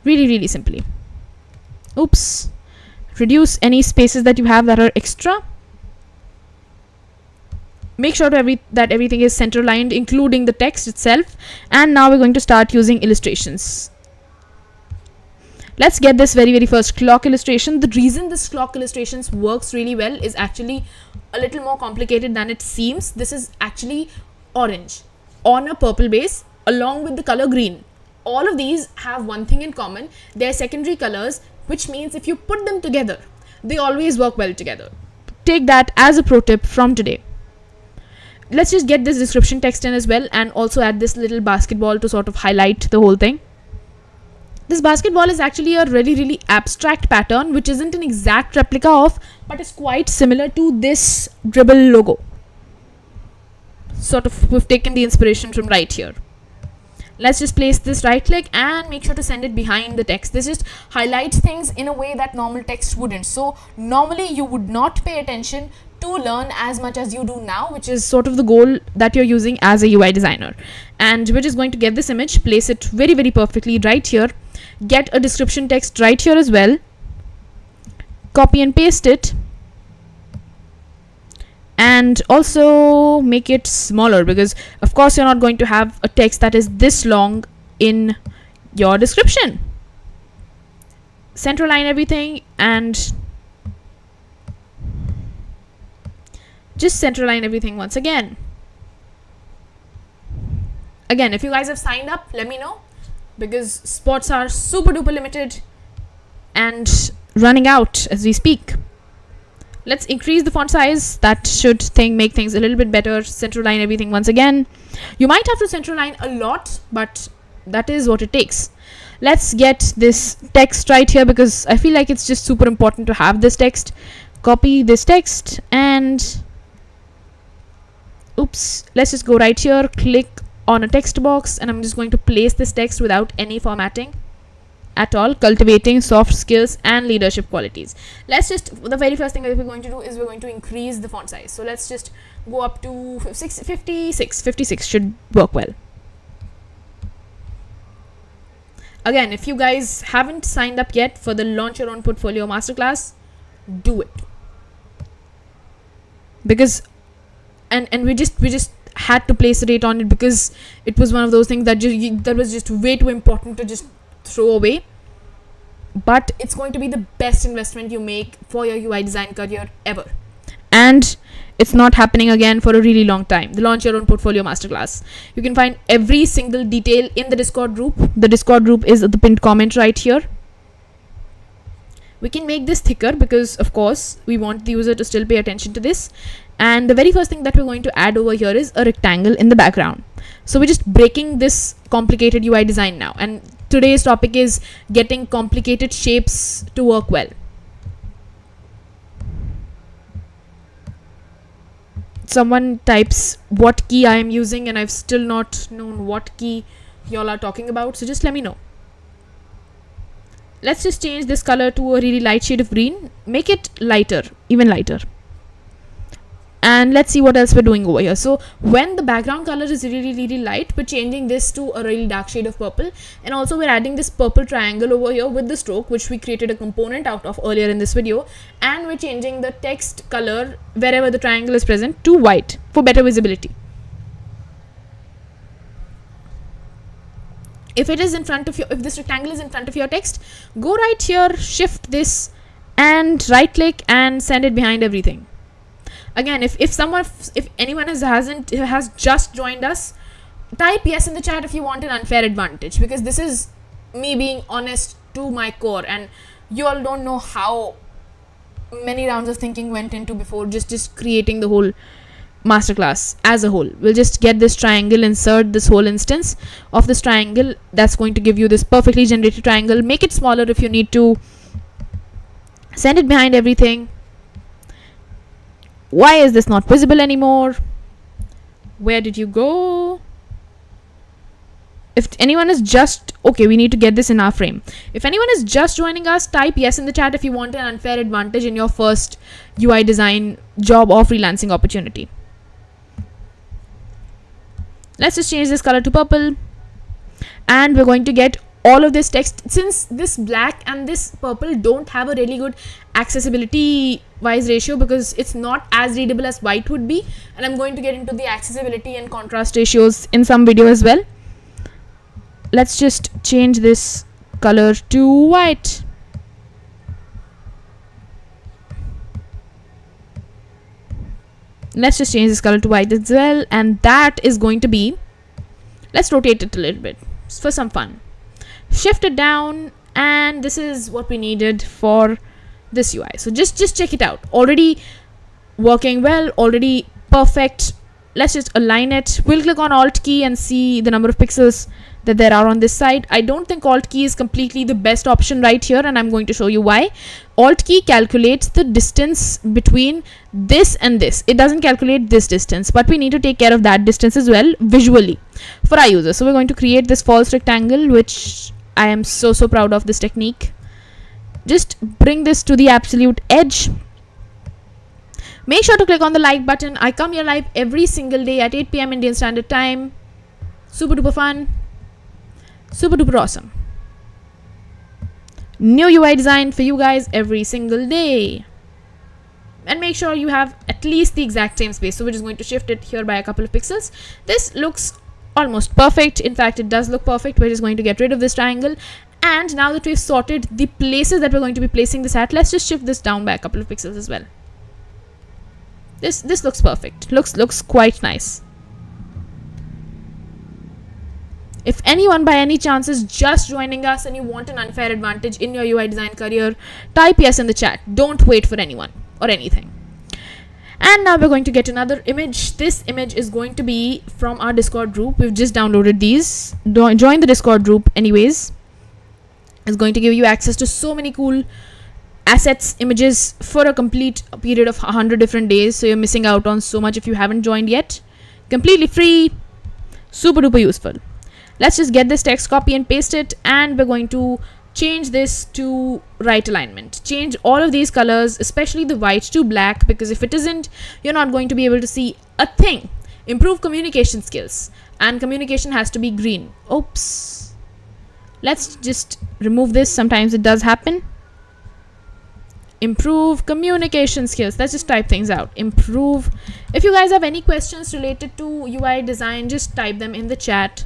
Really simply. Oops. Reduce any spaces that you have that are extra. Make sure that everything is center aligned, including the text itself. And now we're going to start using illustrations. Let's get this very first clock illustration. The reason this clock illustrations works really well is actually a little more complicated than it seems. This is actually orange on a purple base along with the color green. All of these have one thing in common. They're secondary colors, which means if you put them together, they always work well together. Take that as a pro tip from today. Let's just get this description text in as well, and also add this little basketball to sort of highlight the whole thing. This basketball is actually a really abstract pattern, which isn't an exact replica of, but is quite similar to this Dribble logo. Sort of, we've taken the inspiration from right here. Let's just place this right click and make sure to send it behind the text. This just highlights things in a way that normal text wouldn't. So normally you would not pay attention to learn as much as you do now, which is sort of the goal that you're using as a UI designer. And we're just going to get this image, place it very perfectly right here, get a description text right here as well, copy and paste it, and also make it smaller, because of course you're not going to have a text that is this long in your description. Center align everything and just center align everything once again. Again, if you guys have signed up, let me know, because spots are super duper limited and running out as we speak. Let's increase the font size. That should make things a little bit better. Center align everything once again. You might have to center align a lot, but that is what it takes. Let's get this text right here, because I feel like it's just super important to have this text. Copy this text and oops, let's just go right here, click on a text box, and I'm just going to place this text without any formatting at all. Cultivating soft skills and leadership qualities. Let's just, the very first thing that we're going to do is we're going to increase the font size. So let's just go up to 56 should work well. Again, if you guys haven't signed up yet for the Launch Your Own Portfolio Masterclass, do it. Because and we just had to place a rate on it, because it was one of those things that was just way too important to just throw away. But it's going to be the best investment you make for your UI design career ever. And it's not happening again for a really long time. The Launch Your Own Portfolio Masterclass. You can find every single detail in the Discord group. The Discord group is the pinned comment right here. We can make this thicker because, of course, we want the user to still pay attention to this. And the very first thing that we're going to add over here is a rectangle in the background. So we're just breaking this complicated UI design now. And today's topic is getting complicated shapes to work well. Someone types what key I am using, and I've still not known what key y'all are talking about, so just let me know. Let's just change this color to a really light shade of green. Make it lighter, even lighter. And let's see what else we're doing over here. So when the background color is really light, we're changing this to a really dark shade of purple. And also we're adding this purple triangle over here with the stroke, which we created a component out of earlier in this video. And we're changing the text color wherever the triangle is present to white for better visibility. If it is in front of if this rectangle is in front of your text, go right here, shift this and right click and send it behind everything. Again, if anyone has just joined us, type yes in the chat if you want an unfair advantage, because this is me being honest to my core, and you all don't know how many rounds of thinking went into before just creating the whole masterclass as a whole. We'll just get this triangle, insert this whole instance of this triangle. That's going to give you this perfectly generated triangle. Make it smaller if you need to. Send it behind everything. Why is this not visible anymore? Where did you go? If anyone is just... Okay, we need to get this in our frame. If anyone is just joining us, type yes in the chat if you want an unfair advantage in your first UI design job or freelancing opportunity. Let's just change this color to purple. And we're going to get all of this text. Since this black and this purple don't have a really good accessibility wise ratio, because it's not as readable as white would be, and I'm going to get into the accessibility and contrast ratios in some video as well. Let's just change this color to white. Let's just change this color to white as well, and that is going to be... Let's rotate it a little bit for some fun. Shift it down, and this is what we needed for this UI. So just check it out. Already working well, already perfect. Let's just align it. We'll click on Alt key and see the number of pixels that there are on this side. I don't think Alt key is completely the best option right here, and I'm going to show you why. Alt key calculates the distance between this and this. It doesn't calculate this distance, but we need to take care of that distance as well visually for our users. So we're going to create this false rectangle, which I am so proud of this technique. Just bring this to the absolute edge. Make sure to click on the like button. I come here live every single day at 8 PM Indian Standard Time. Super duper fun. Super duper awesome. New UI design for you guys every single day. And make sure you have at least the exact same space. So we're just going to shift it here by a couple of pixels. This looks almost perfect. In fact, it does look perfect. We're just going to get rid of this triangle. And now that we've sorted the places that we're going to be placing this at, let's just shift this down by a couple of pixels as well. This looks perfect. Looks quite nice. If anyone by any chance is just joining us and you want an unfair advantage in your UI design career, type yes in the chat. Don't wait for anyone or anything. And now we're going to get another image. This image is going to be from our Discord group. We've just downloaded these. Join the Discord group anyways. It's going to give you access to so many cool assets, images for a complete period of 100 different days. So you're missing out on so much if you haven't joined yet. Completely free. Super duper useful. Let's just get this text, copy and paste it, and we're going to change this to right alignment. Change all of these colors, especially the white, to black, because if it isn't, you're not going to be able to see a thing. Improve communication skills, and communication has to be green. Oops. Let's just remove this. Sometimes it does happen. improve communication skills. Let's just type things out. Improve. If you guys have any questions related to UI design, just type them in the chat.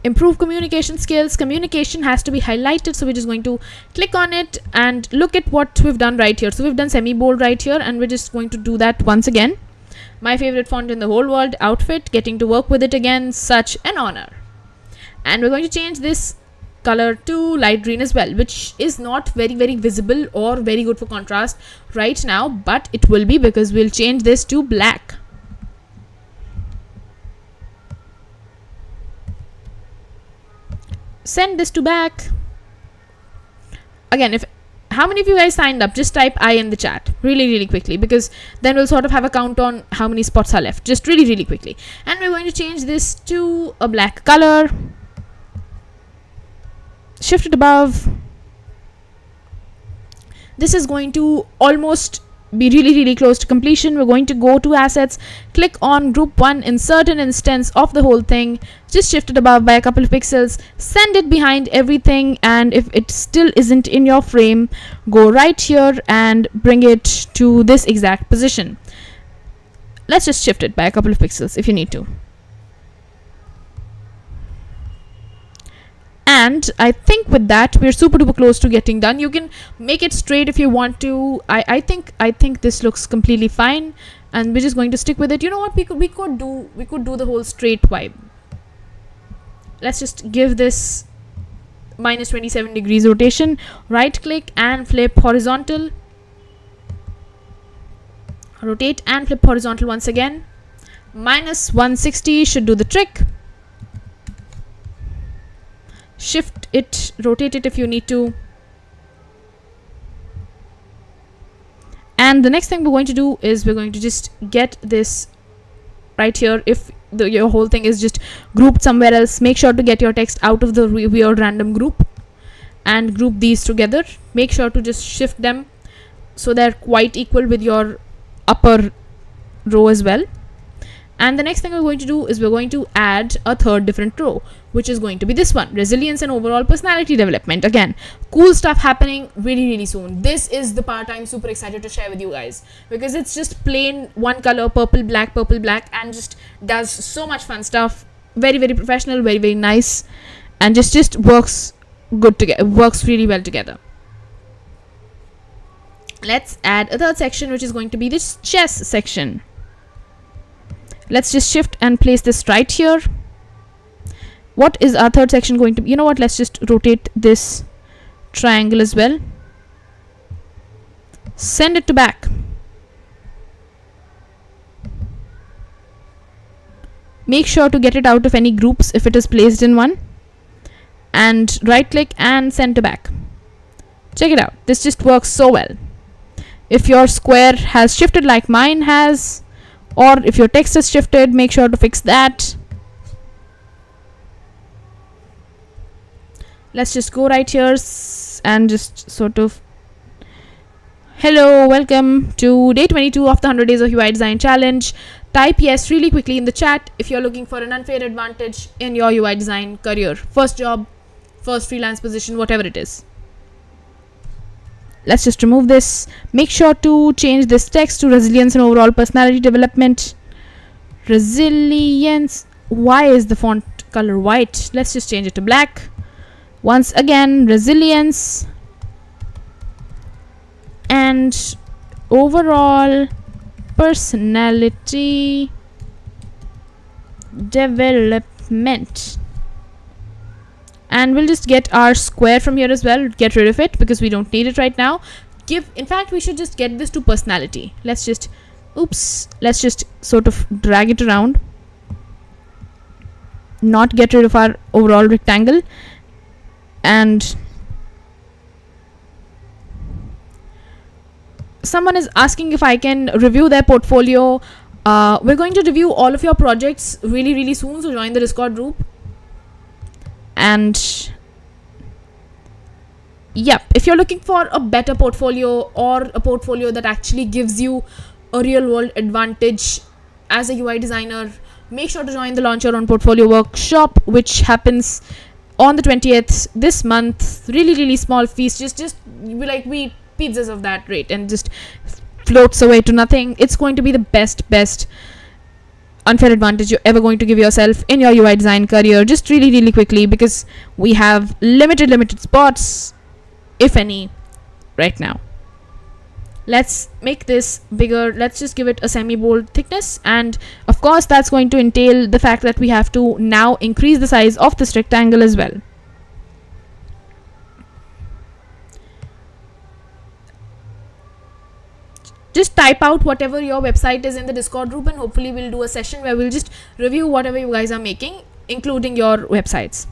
Improve communication skills. Communication has to be highlighted, so we're just going to click on it and look at what we've done right here. So we've done semi-bold right here, and we're just going to do that once again. My favorite font in the whole world, Outfit. Getting to work with it again, such an honor. And we're going to change this color to light green as well, which is not very visible or very good for contrast right now, but it will be, because we'll change this to black. Send this to back. Again, how many of you guys signed up? Just type I in the chat really quickly, because then we'll sort of have a count on how many spots are left. Just really quickly. And we're going to change this to a black color. Shift it above. This is going to almost be really close to completion. We're going to go to assets, click on group 1, insert an instance of the whole thing, just shift it above by a couple of pixels, send it behind everything, and if it still isn't in your frame, go right here and bring it to this exact position. Let's just shift it by a couple of pixels if you need to. And I think with that we're super duper close to getting done. You can make it straight if you want to. I think this looks completely fine, and we're just going to stick with it. You know what, we could do the whole straight vibe. Let's just give this minus 27 degrees rotation, right click and flip horizontal, rotate and flip horizontal once again. Minus 160 should do the trick. Shift it, rotate it if you need to. And the next thing we're going to do is we're going to just get this right here. If your whole thing is just grouped somewhere else, make sure to get your text out of the weird random group and group these together. Make sure to just shift them so they're quite equal with your upper row as well. And the next thing we're going to do is we're going to add a third different row, which is going to be this one, resilience and overall personality development. Again, cool stuff happening really soon. This is the part I'm super excited to share with you guys, because it's just plain one color, purple black, and just does so much fun stuff. Very professional, very nice, and just works good together. Works really well together. Let's add a third section, which is going to be this chess section. Let's just shift and place this right here. What is our third section going to be? You know what, let's just rotate this triangle as well. Send it to back. Make sure to get it out of any groups if it is placed in one, and right click and send to back. Check it out, this just works so well. If your square has shifted like mine has, or if your text is shifted, make sure to fix that. Let's just go right here and just sort of, hello, welcome to day 22 of the 100 days of UI design challenge. Type yes really quickly in the chat if you're looking for an unfair advantage in your UI design career. First job, first freelance position, whatever it is. Let's just remove this. Make sure to change this text to resilience and overall personality development. Resilience. Why is the font color white? Let's just change it to black. Once again, resilience and overall personality development. And we'll just get our square from here as well. Get rid of it because we don't need it right now. In fact, we should just get this to personality. Let's just sort of drag it around. Not get rid of our overall rectangle. And someone is asking if I can review their portfolio. We're going to review all of your projects really soon, so join the Discord group. And yep, if you're looking for a better portfolio or a portfolio that actually gives you a real world advantage as a UI designer, make sure to join the Launch Your Own Portfolio workshop, which happens on the 20th this month. Really small feast, just like we eat pizzas of that rate and just floats away to nothing. It's going to be the best unfair advantage you're ever going to give yourself in your UI design career. Just really quickly, because we have limited spots, if any, right now. Let's make this bigger. Let's just give it a semi-bold thickness, and of course that's going to entail the fact that we have to now increase the size of this rectangle as well. Just type out whatever your website is in the Discord group, and hopefully we'll do a session where we'll just review whatever you guys are making, including your websites.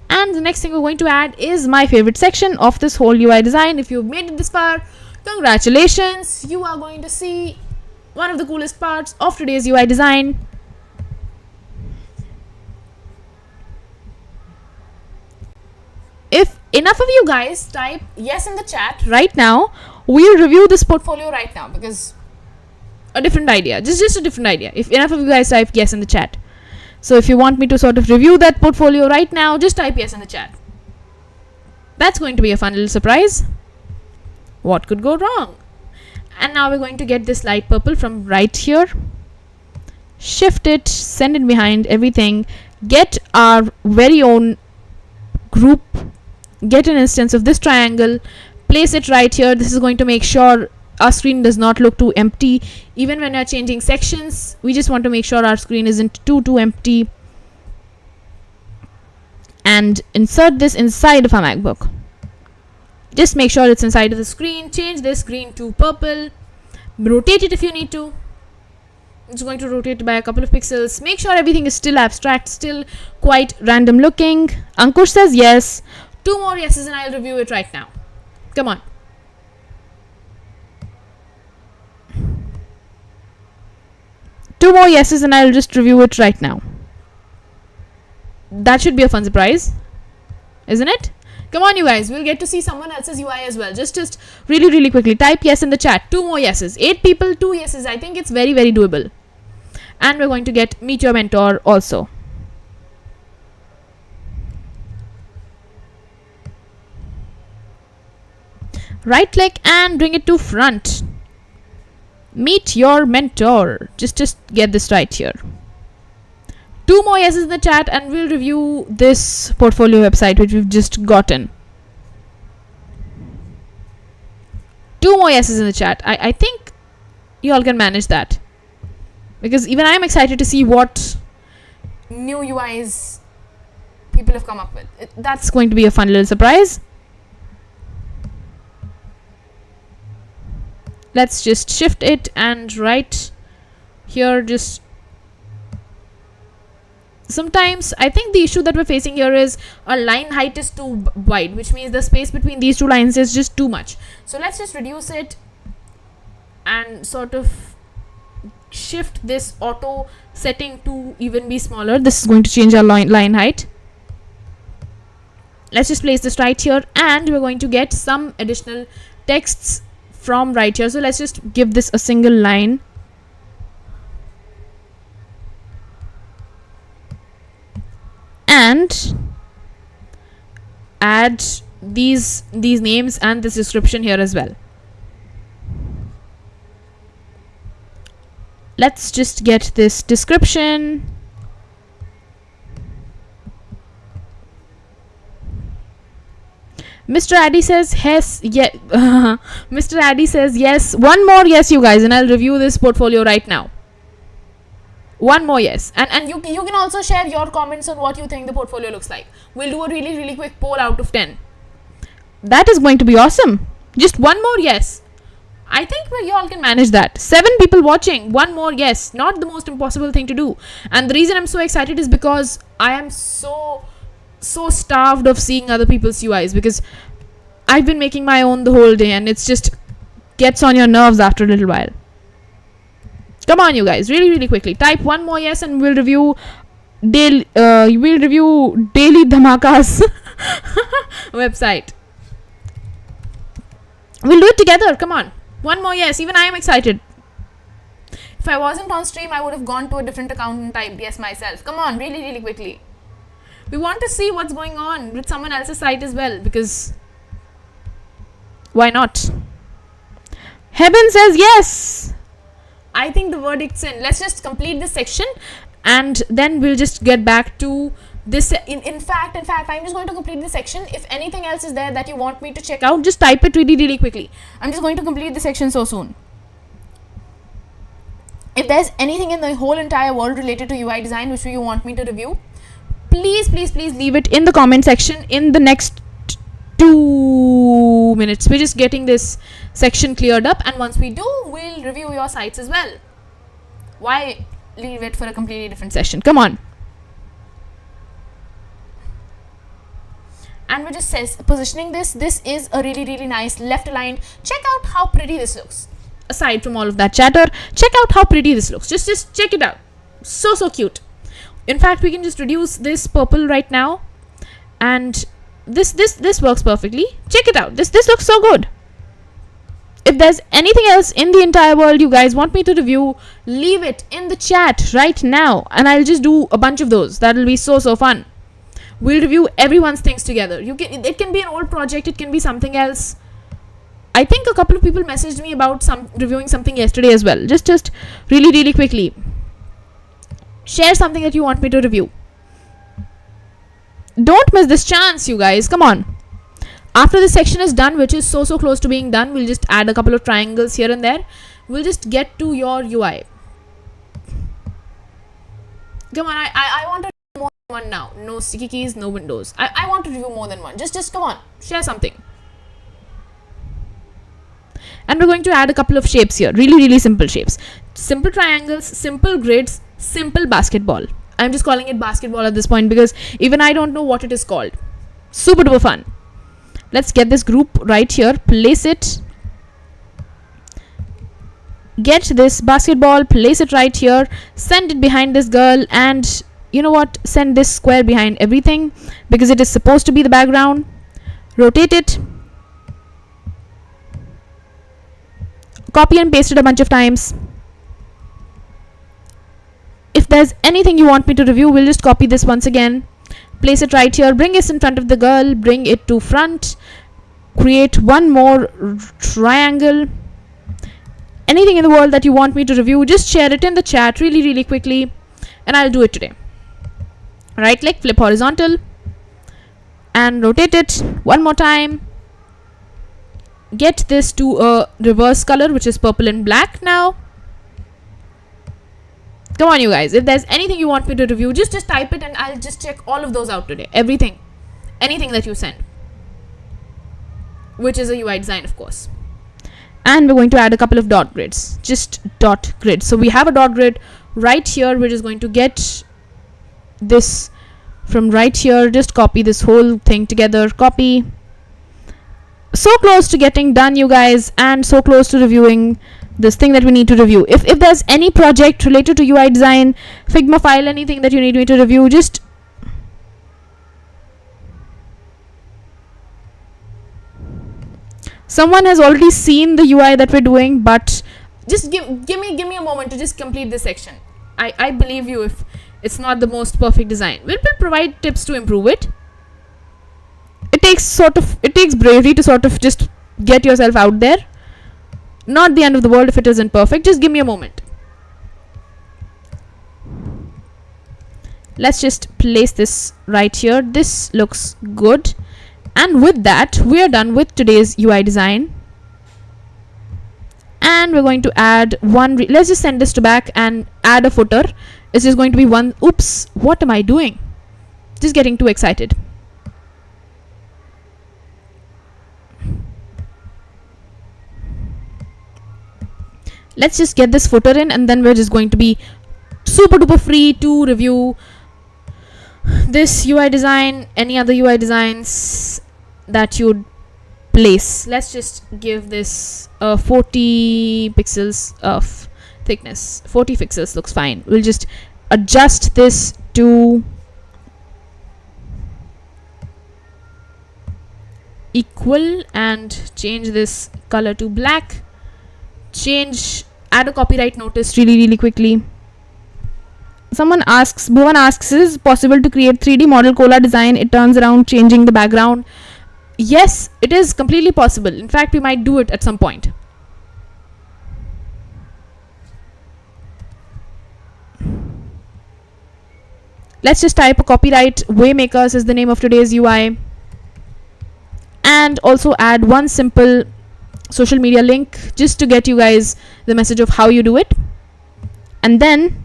And the next thing we're going to add is my favorite section of this whole UI design. If you've made it this far, congratulations! You are going to see one of the coolest parts of today's UI design. If enough of you guys type yes in the chat right now, we'll review this portfolio right now, because a different idea, just a different idea. If enough of you guys type yes in the chat. So if you want me to sort of review that portfolio right now, just type yes in the chat. That's going to be a fun little surprise. What could go wrong? And now we're going to get this light purple from right here. Shift it, send it behind everything. Get our very own group. Get an instance of this triangle. Place it right here. This is going to make sure our screen does not look too empty. Even when we are changing sections, we just want to make sure our screen isn't too empty. And insert this inside of our MacBook. Just make sure it's inside of the screen. Change this green to purple. Rotate it if you need to. It's going to rotate by a couple of pixels. Make sure everything is still abstract, still quite random looking. Ankush says yes. 2 more yeses and I'll review it right now. Come on. Two more yeses and I'll just review it right now. That should be a fun surprise, isn't it? Come on, you guys. We'll get to see someone else's UI as well. Just really quickly. Type yes in the chat. 2 more yeses. 8 people, 2 yeses. I think it's very doable. And we're going to get meet your mentor also. Right click and bring it to front. Meet your mentor. Just get this right here. 2 more yeses in the chat and we'll review this portfolio website which we've just gotten. 2 more yeses in the chat. I think you all can manage that, because even I'm excited to see what new UIs people have come up with. That's going to be a fun little surprise. Let's just shift it and right here, just sometimes I think the issue that we're facing here is our line height is too wide, which means the space between these 2 lines is just too much. So let's just reduce it and sort of shift this auto setting to even be smaller. This is going to change our line height. Let's just place this right here and we're going to get some additional texts from right here. So let's just give this a single line. And add these names and this description here as well. Let's just get this description. Mr. Addy says yes. Yeah. Mr. Addy says yes. 1 more yes, you guys, and I'll review this portfolio right now. 1 more yes, and you can also share your comments on what you think the portfolio looks like. We'll do a really quick poll out of 10. That is going to be awesome. Just 1 more yes. I think you all can manage that. 7 people watching. 1 more yes. Not the most impossible thing to do. And the reason I'm so excited is because I am so starved of seeing other people's UIs, because I've been making my own the whole day and it's just gets on your nerves after a little while. Come on, you guys, really quickly. Type 1 more yes and we'll review daily Dhamaka's website. We'll do it together. Come on. 1 more yes. Even I am excited. If I wasn't on stream, I would have gone to a different account and typed yes myself. Come on, really, really quickly. We want to see what's going on with someone else's site as well, because why not? Heaven says yes. I think the verdict's in. Let's just complete this section and then we'll just get back to this. In fact, I'm just going to complete this section. If anything else is there that you want me to check out, just type it really, really quickly. I'm just going to complete the section so soon. If there's anything in the whole entire world related to UI design which you want me to review, please leave it in the comment section in the next 2 minutes. We're just getting this section cleared up, and once we do, we'll review your sites as well. Why leave it for a completely different session? Come on. And we're just positioning this. This is a really, really nice left aligned. Check out how pretty this looks. Aside from all of that chatter, check out how pretty this looks. Just check it out. So cute. In fact, we can just reduce this purple right now, and this works perfectly. Check it out. This looks so good. If there's anything else in the entire world you guys want me to review, leave it in the chat right now, and I'll just do a bunch of those. That'll be so fun. We'll review everyone's things together. It can be an old project, it can be something else. I think a couple of people messaged me about reviewing something yesterday as well. Just really, really quickly. Share something that you want me to review. Don't miss this chance, you guys. Come on. After this section is done, which is so close to being done, we'll just add a couple of triangles here and there. We'll just get to your UI. Come on, I want to review more than one now. No sticky keys, no windows. I want to review more than one. Just come on, share something. And we're going to add a couple of shapes here. Really, really simple shapes. Simple triangles, simple grids, simple basketball. I'm just calling it basketball at this point because even I don't know what it is called. Super duper fun. Let's get this group right here. Place it. Get this basketball. Place it right here. Send it behind this girl. And you know what? Send this square behind everything because it is supposed to be the background. Rotate it. Copy and paste it a bunch of times. If there's anything you want me to review, we'll just copy this once again. Place it right here. Bring this in front of the girl. Bring it to front. Create one more triangle. Anything in the world that you want me to review, just share it in the chat really, really quickly. And I'll do it today. Right click, flip horizontal. And rotate it one more time. Get this to a reverse color, which is purple and black now. Come on, you guys. If there's anything you want me to review, just type it and I'll just check all of those out today. Everything. Anything that you send. Which is a UI design, of course. And we're going to add a couple of dot grids. Just dot grid. So we have a dot grid right here. We're just going to get this from right here. Just copy this whole thing together. Copy. So close to getting done, you guys, and so close to reviewing this thing that we need to review. If there's any project related to UI design, Figma file, anything that you need me to review, just someone has already seen the UI that we're doing, but just give me a moment to just complete this section. I believe you. If it's not the most perfect design, we'll provide tips to improve it. It takes bravery to sort of just get yourself out there. Not the end of the world if it isn't perfect. Just give me a moment. Let's just place this right here. This looks good. And with that, we are done with today's UI design. And we're going to add one. Let's just send this to back and add a footer. It's just going to be one. Oops, what am I doing? Just getting too excited. Let's just get this footer in, and then we're just going to be super duper free to review this UI design, any other UI designs that you'd place. Let's just give this 40 pixels of thickness. 40 pixels looks fine. We'll just adjust this to equal and change this color to black. add a copyright notice really quickly. Bhuvan asks, is it possible to create 3D model cola design? It turns around changing the background. Yes, it is completely possible. In fact, we might do it at some point. Let's just type a copyright. Waymakers is the name of today's UI. And also add one simple social media link just to get you guys the message of how you do it. And then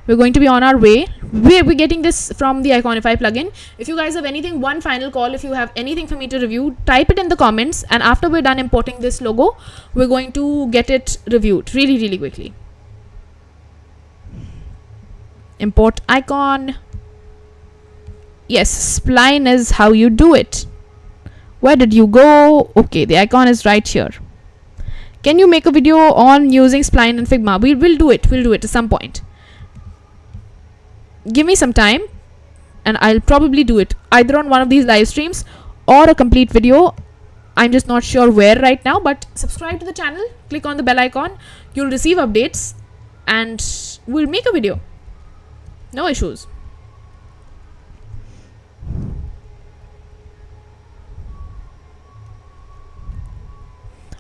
we're going to be on our way. We're getting this from the Iconify plugin. If you guys have anything, one final call, if you have anything for me to review, type it in the comments, and after we're done importing this logo, we're going to get it reviewed really quickly. Import icon. Yes, spline is how you do it. Where did you go? Okay, the icon is right here. Can you make a video on using spline and Figma? We'll do it at some point. Give me some time and I'll probably do it either on one of these live streams or a complete video. I'm just not sure where right now, but subscribe to the channel, click on the bell icon, you'll receive updates, and we'll make a video. No issues.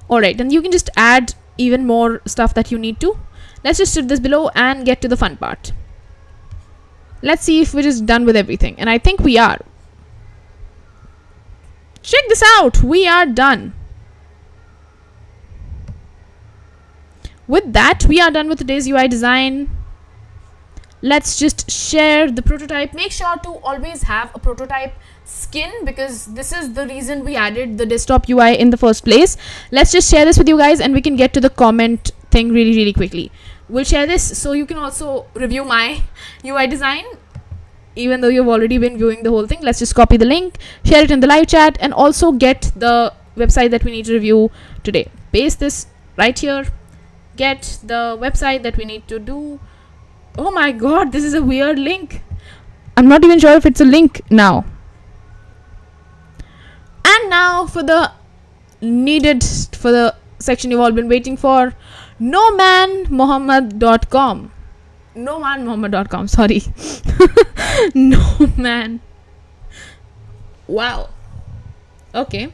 Alright, and you can just add even more stuff that you need to. Let's just sit this below and get to the fun part. Let's see if we're just done with everything. And I think we are. Check this out. We are done. With that, we are done with today's UI design. Let's just share the prototype. Make sure to always have a prototype skin, because this is the reason we added the desktop UI in the first place. Let's just share this with you guys and we can get to the comment thing really quickly. We'll share this so you can also review my UI design, even though you've already been viewing the whole thing. Let's just copy the link, share it in the live chat, and also get the website that we need to review today. Paste this right here. Get the website that we need to do. Oh my god, this is a weird link. I'm not even sure if it's a link now. And now for the section you've all been waiting for. nomanmohammed.com. nomanmohammed.com, sorry. No man. Wow. Okay.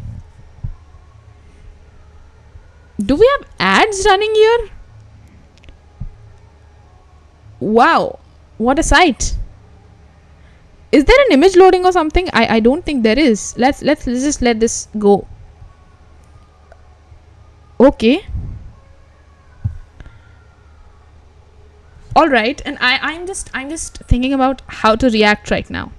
Do we have ads running here? Wow. What a sight. Is there an image loading or something? I don't think there is. Let's just let this go. Okay. All right, and I'm just thinking about how to react right now.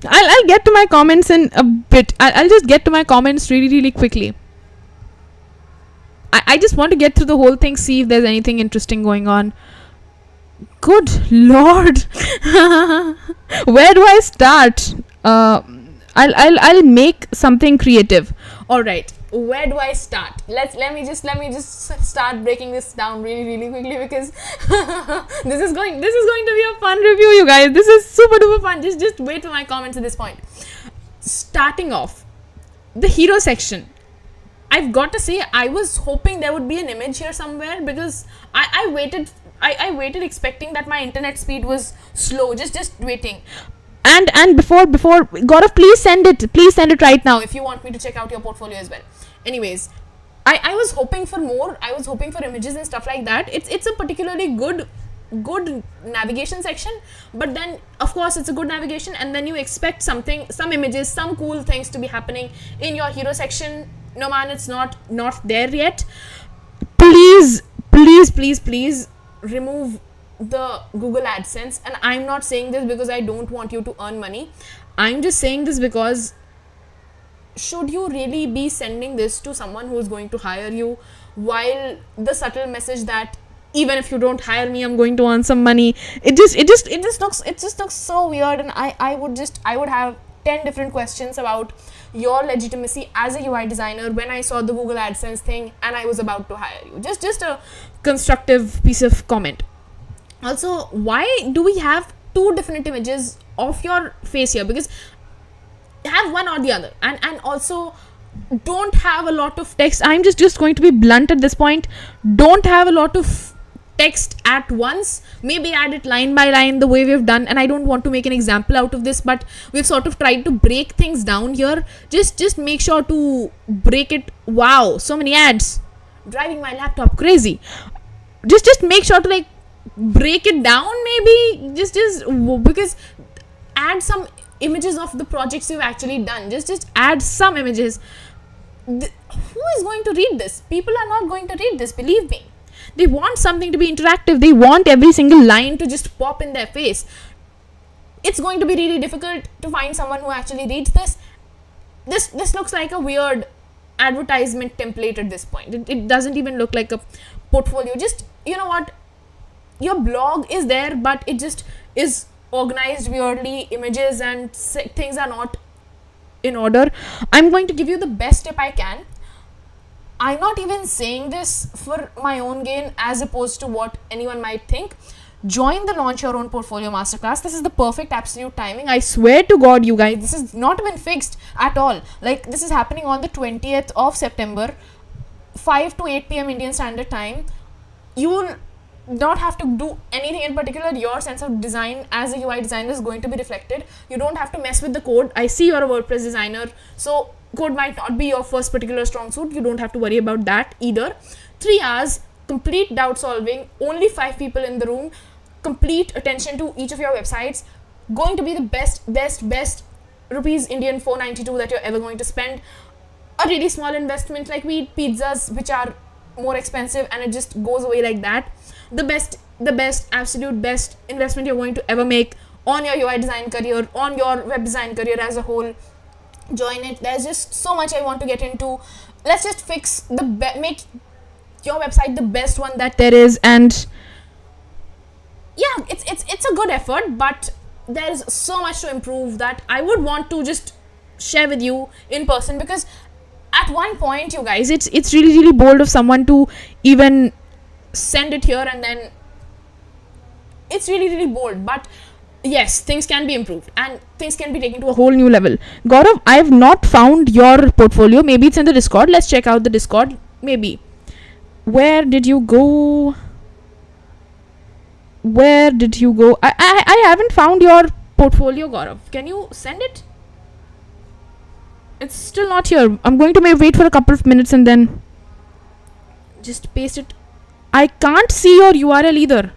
I'll get to my comments in a bit. I'll just get to my comments really quickly. I just want to get through the whole thing, see if there's anything interesting going on. Good lord. Where do I start? I'll make something creative. All right, where do I start? Let me just start breaking this down really quickly, because this is going to be a fun review, you guys. This is super duper fun. Just wait for my comments at this point. Starting off, the hero section. I've got to say, I was hoping there would be an image here somewhere, because I waited expecting that my internet speed was slow, just waiting. And before Gaurav, please send it right now if you want me to check out your portfolio as well. Anyways, I was hoping for more. I was hoping for images and stuff like that. It's a particularly good navigation section, but then of course it's a good navigation, and then you expect some images, some cool things to be happening in your hero section. No man, it's not there yet. Please remove the Google AdSense. And I'm not saying this because I don't want you to earn money. I'm just saying this because should you really be sending this to someone who is going to hire you, while the subtle message that even if you don't hire me, I'm going to earn some money? It just looks so weird, and I would have 10 different questions about your legitimacy as a UI designer when I saw the Google AdSense thing and I was about to hire you. Just a constructive piece of comment. Also, why do we have two different images of your face here, because have one or the other, and also don't have a lot of text. I'm just going to be blunt at this point. Don't have a lot of text at once. Maybe add it line by line the way we've done, and I don't want to make an example out of this, but we've sort of tried to break things down here. Just make sure to break it. Wow, so many ads driving my laptop crazy. Just make sure to like break it down, maybe just because add some images of the projects you've actually done. Just add some images. Who is going to read this? People are not going to read this, believe me. They want something to be interactive. They want every single line to just pop in their face. It's going to be really difficult to find someone who actually reads this. This looks like a weird advertisement template at this point. It doesn't even look like a portfolio. Just, you know what, your blog is there, but it just is organized weirdly. Images and things are not in order. I'm going to give you the best tip I can. I'm not even saying this for my own gain as opposed to what anyone might think. Join the Launch Your Own Portfolio Masterclass. This is the perfect absolute timing. I swear to God, you guys, this is not even fixed at all. Like, this is happening on the 20th of September, 5 to 8 p.m. Indian Standard Time. You will not have to do anything in particular. Your sense of design as a UI designer is going to be reflected. You don't have to mess with the code. I see you're a WordPress designer, so code might not be your first particular strong suit. You don't have to worry about that either. 3 hours, complete doubt solving, only 5 people in the room, complete attention to each of your websites. Going to be the best rupees Indian 492 that you're ever going to spend. A really small investment, like we eat pizzas which are more expensive and it just goes away like that. The best, absolute best investment you're going to ever make on your UI design career, on your web design career as a whole. Join it. There's just so much I want to get into. Let's just fix make your website the best one that there is. And yeah, it's a good effort, but there's so much to improve that I would want to just share with you in person, because at one point, you guys, it's really bold of someone to even send it here, and then it's really bold. But yes, things can be improved and things can be taken to a whole new level. Gaurav, I have not found your portfolio. Maybe it's in the Discord. Let's check out the Discord. Maybe. Where did you go? I haven't found your portfolio, Gaurav. Can you send it? It's still not here. I'm going to wait for a couple of minutes and then just paste it. I can't see your URL either.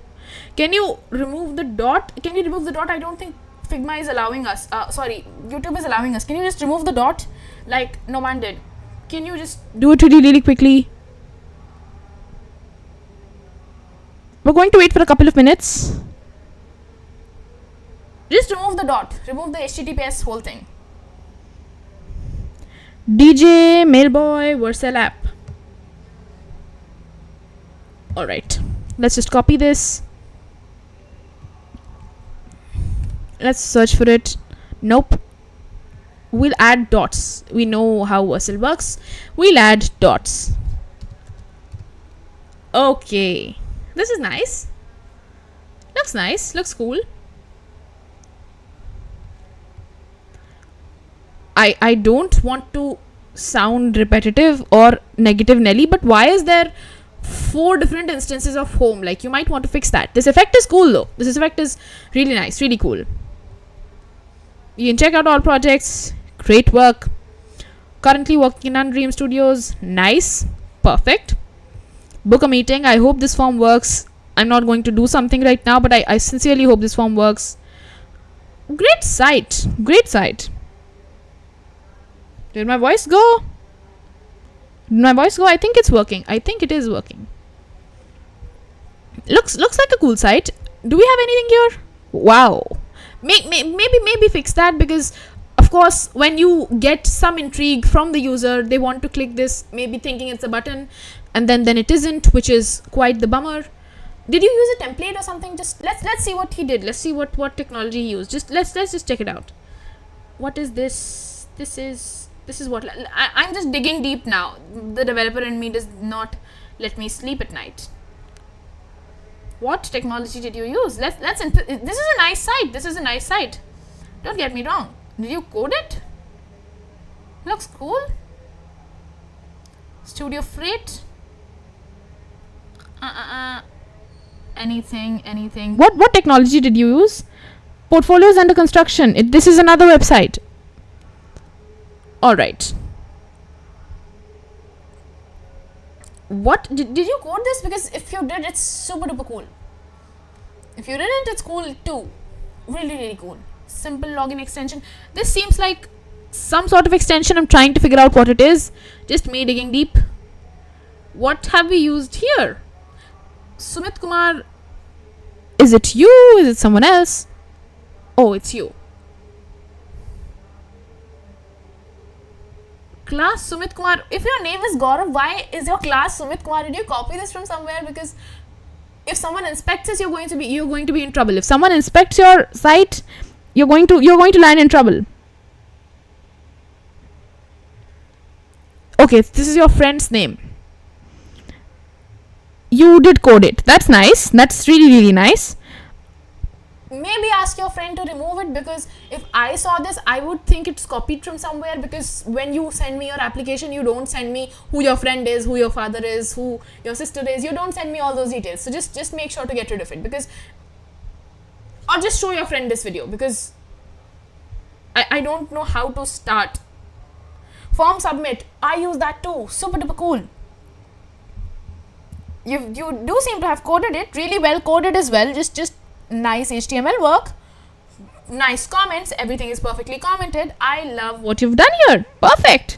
Can you remove the dot? I don't think Figma is allowing us. YouTube is allowing us. Can you just remove the dot like no man did? Can you just do it really quickly? We're going to wait for a couple of minutes. Just remove the dot. Remove the HTTPS whole thing. DJ, Mailboy, Vercel app. Alright. Let's just copy this. Let's search for it. Nope. We'll add dots. We know how Vercel works. We'll add dots. Okay. This is nice. Looks nice. Looks cool. I don't want to sound repetitive or negative Nelly, but why is there 4 different instances of home? Like, you might want to fix that. This effect is cool though. This effect is really nice, really cool. You can check out all projects. Great work. Currently working on Dream Studios. Nice. Perfect. Book a meeting. I hope this form works. I'm not going to do something right now, but I sincerely hope this form works. Great site. Great site. Did my voice go? I think it's working. I think it is working. Looks like a cool site. Do we have anything here? Wow. Maybe fix that, because of course when you get some intrigue from the user, they want to click this, maybe thinking it's a button, and then it isn't, which is quite the bummer. Did you use a template or something? Just let's see what he did. Let's see what technology he used. Let's just check it out. What is this? This is what I'm just digging deep now. The developer in me does not let me sleep at night. What technology did you use? This is a nice site. This is a nice site. Don't get me wrong. Did you code it? Looks cool. Studio Freight. Anything. What technology did you use? Portfolios under construction. This is another website. All right. What did you code this? Because if you did, it's super duper cool. If you didn't, it's cool too. Really cool. Simple login extension. This seems like some sort of extension. I'm trying to figure out what it is. Just me digging deep. What have we used here? Sumit Kumar. Is it you? Is it someone else? Oh, it's you. Class Sumit Kumar. If your name is Gaurav, why is your class Sumit Kumar? Did you copy this from somewhere? Because if someone inspects this, you're going to be in trouble. If someone inspects your site, you're going to land in trouble. Okay, this is your friend's name. You did code it. That's nice. That's really nice. Maybe ask your friend to remove it, because if I saw this, I would think it's copied from somewhere, because when you send me your application, you don't send me who your friend is, who your father is, who your sister is. You don't send me all those details. So just make sure to get rid of it, because, or just show your friend this video, because I don't know how to start. Form submit. I use that too. Super duper cool. You do seem to have coded it really well, coded as well. Just nice HTML work, nice comments, everything is perfectly commented. I love what you've done here. Perfect.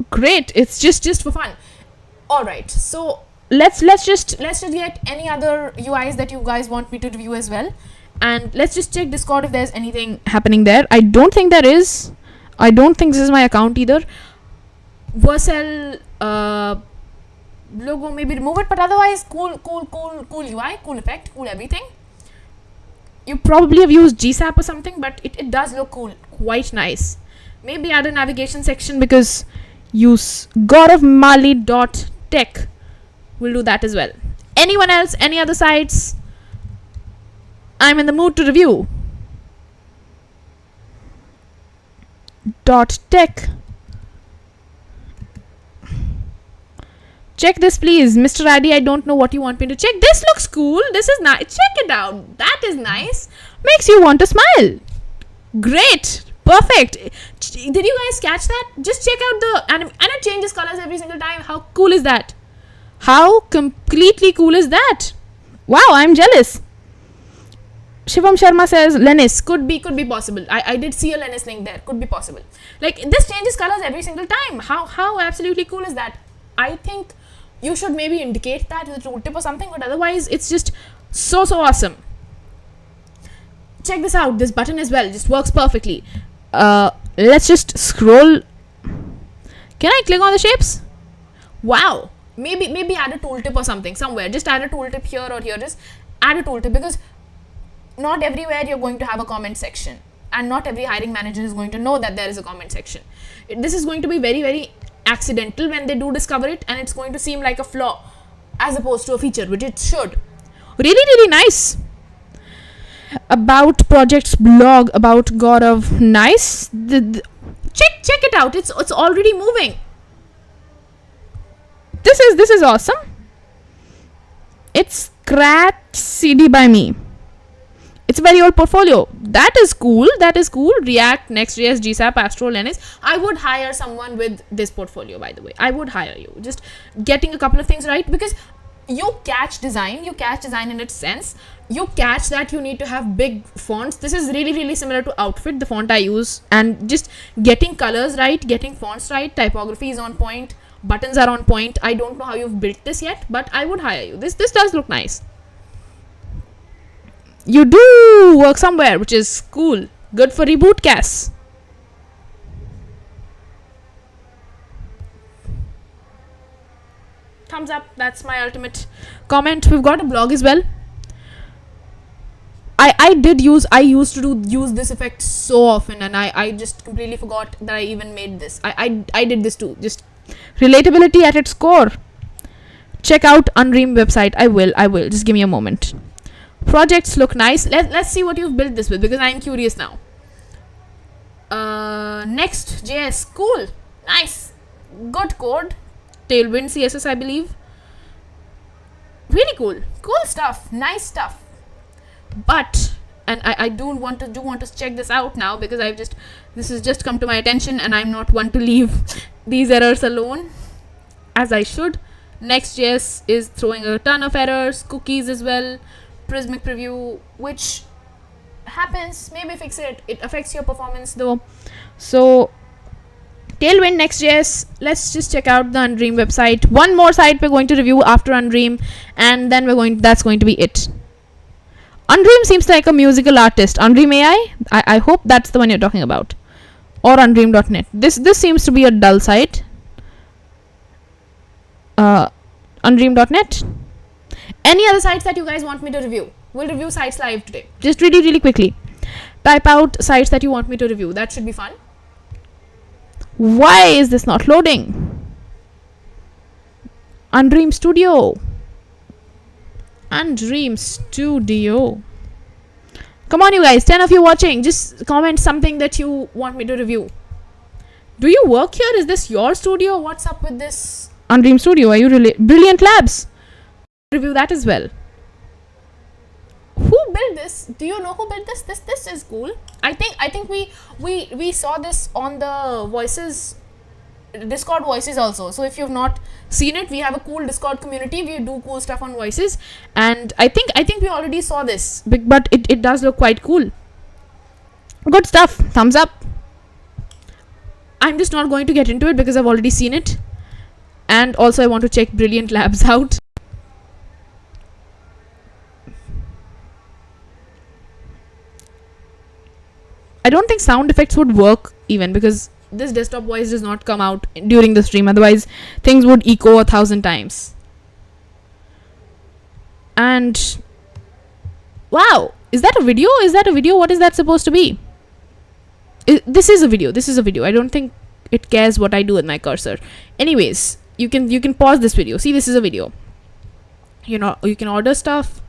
Great. It's just for fun. All right, so let's just get any other UIs that you guys want me to review as well, and let's just check Discord if there's anything happening there. I don't think there is. I don't think this is my account either. Vercel logo, maybe remove it, but otherwise cool UI, cool effect, cool everything. You probably have used GSAP or something, but it does look cool, quite nice. Maybe add a navigation section, because use gauravmali.tech will do that as well. Anyone else? Any other sites? I'm in the mood to review. .tech. Check this, please. Mr. Addy, I don't know what you want me to check. This looks cool. This is nice. Check it out. That is nice. Makes you want to smile. Great. Perfect. Did you guys catch that? Just check out the and it changes colors every single time. How cool is that? How completely cool is that? Wow, I'm jealous. Shivam Sharma says Lenis. Could be possible. I did see a Lenis link there. Could be possible. Like, this changes colors every single time. How absolutely cool is that? I think you should maybe indicate that with a tooltip or something, but otherwise it's just so awesome. Check this out. This button as well just works perfectly. Let's just scroll. Can I click on the shapes? Wow. Maybe add a tooltip or something somewhere. Just add a tooltip here or here. Just add a tooltip, because not everywhere you're going to have a comment section, and not every hiring manager is going to know that there is a comment section. This is going to be very accidental when they do discover it, and it's going to seem like a flaw as opposed to a feature, which it should. Really nice. About projects blog about Gaurav. Nice. Check it out. It's already moving. This is awesome. It's Scratch CD by me. It's a very old portfolio. That is cool. React, Next.js, GSAP, Astro, Lenis. I would hire someone with this portfolio, by the way. I would hire you. Just getting a couple of things right, because you catch design in its sense. You catch that you need to have big fonts. This is really similar to Outfit, the font I use. And just getting colors right, getting fonts right, typography is on point, buttons are on point. I don't know how you've built this yet, but I would hire you. This does look nice. You do work somewhere, which is cool. Good for Rebootcast. Thumbs up. That's my ultimate comment. We've got a blog as well. I used to use this effect so often, and I just completely forgot that I even made this. I did this too. Just relatability at its core. check out Unream website. I will. Just give me a moment. Projects look nice. Let's see what you've built this with, because I'm curious now. Next.js, cool, nice, good code. Tailwind CSS, I believe. Really cool stuff, nice stuff. But, and I do want to check this out now, because this has just come to my attention, and I'm not one to leave these errors alone, as I should. Next.js is throwing a ton of errors, cookies as well, Prismic preview, which happens, maybe fix it. It affects your performance though. So Tailwind, Next.js, let's just check out the Unream website. One more site we're going to review after Unream, and then that's going to be it. Unream seems like a musical artist. Unream AI? I hope that's the one you're talking about. Or Unream.net. This seems to be a dull site. Unream.net. Any other sites that you guys want me to review? We'll review sites live today. Just really quickly. Type out sites that you want me to review. That should be fun. Why is this not loading? Unream Studio. Unream Studio. Come on, you guys. 10 of you watching. Just comment something that you want me to review. Do you work here? Is this your studio? What's up with this Unream Studio? Are you really Brilliant Labs? Review that as well. Who built this? Do you know who built this? This is cool. I think we saw this on the Voices, Discord Voices also. So if you've not seen it, we have a cool Discord community. We do cool stuff on Voices, and I think we already saw this, but it does look quite cool. Good stuff. Thumbs up. I'm just not going to get into it because I've already seen it, and also I want to check Brilliant Labs out. I don't think sound effects would work even, because this desktop voice does not come out during the stream. Otherwise, things would echo 1,000 times. And wow, is that a video? What is that supposed to be? This is a video. I don't think it cares what I do with my cursor. Anyways, you can pause this video. See, this is a video. You can order stuff.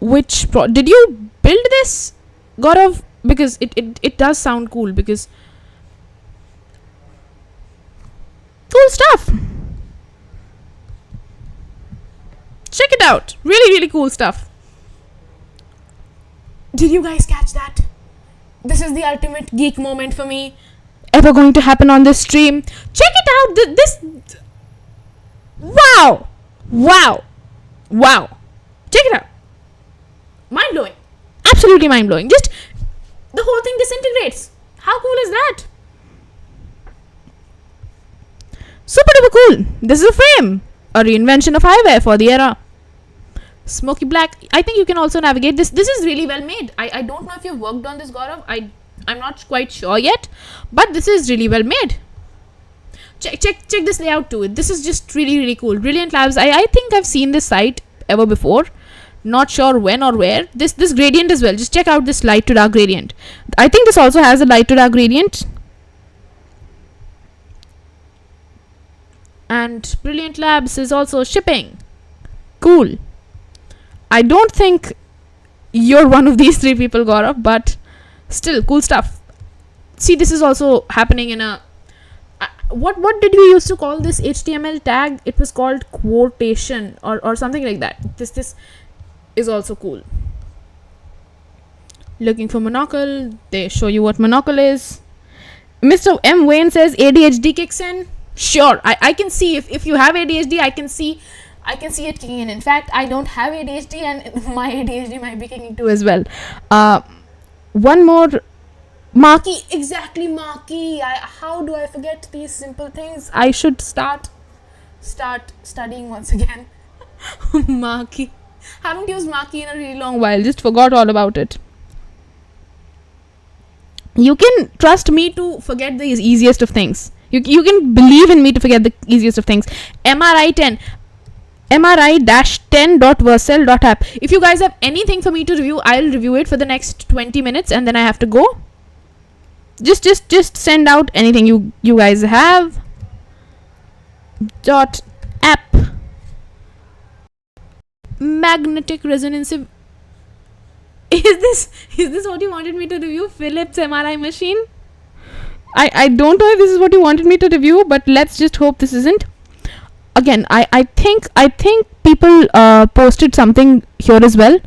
Did you build this, Gaurav? Because it does sound cool, because cool stuff. Check it out. Really cool stuff. Did you guys catch that? This is the ultimate geek moment for me ever going to happen on this stream. Check it out. This wow. Check it out. Mind blowing. Absolutely mind blowing. Just the whole thing disintegrates. How cool is that? Super duper cool. This is a frame. A reinvention of eyewear for the era. Smoky black. I think you can also navigate this. This is really well made. I don't know if you've worked on this, Gaurav. I'm not quite sure yet, but this is really well made. Check this layout too. This is just really cool. Brilliant Labs. I think I've seen this site ever before. Not sure when or where. This gradient as well. Just check out this light to dark gradient. I think this also has a light to dark gradient. And Brilliant Labs is also shipping. Cool. I don't think you're one of these three people, Gaurav, but still cool stuff. See, this is also happening in a what did we used to call this HTML tag? It was called quotation or something like that. This is also cool. Looking for monocle. They show you what monocle is. Mr. M. Wayne says ADHD kicks in. Sure, I can see if you have ADHD, I can see it kicking in. In fact, I don't have ADHD, and my ADHD might be kicking too as well. One more. Marquee, exactly, Marquee. How do I forget these simple things? I should start studying once again. Marquee. Haven't used Marquee in a really long while. Just forgot all about it. You can trust me to forget the easiest of things. You can believe in me to forget the easiest of things. MRI-10. MRI-10.versal.app. If you guys have anything for me to review, I'll review it for the next 20 minutes and then I have to go. Just send out anything you guys have. dot app magnetic resonance. Is this what you wanted me to review? Philips MRI machine? I don't know if this is what you wanted me to review, but let's just hope this isn't. Again, I think people posted something here as well.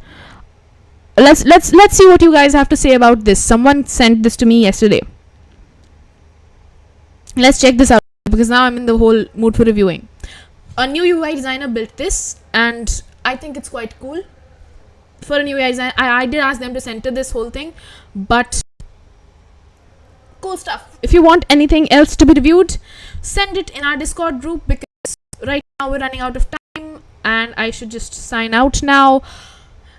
Let's see what you guys have to say about this. Someone sent this to me yesterday. Let's check this out, because now I'm in the whole mood for reviewing. A new UI designer built this, and I think it's quite cool. For a new UI design, I did ask them to center this whole thing, but cool stuff. If you want anything else to be reviewed, send it in our Discord group, because right now we're running out of time and I should just sign out now.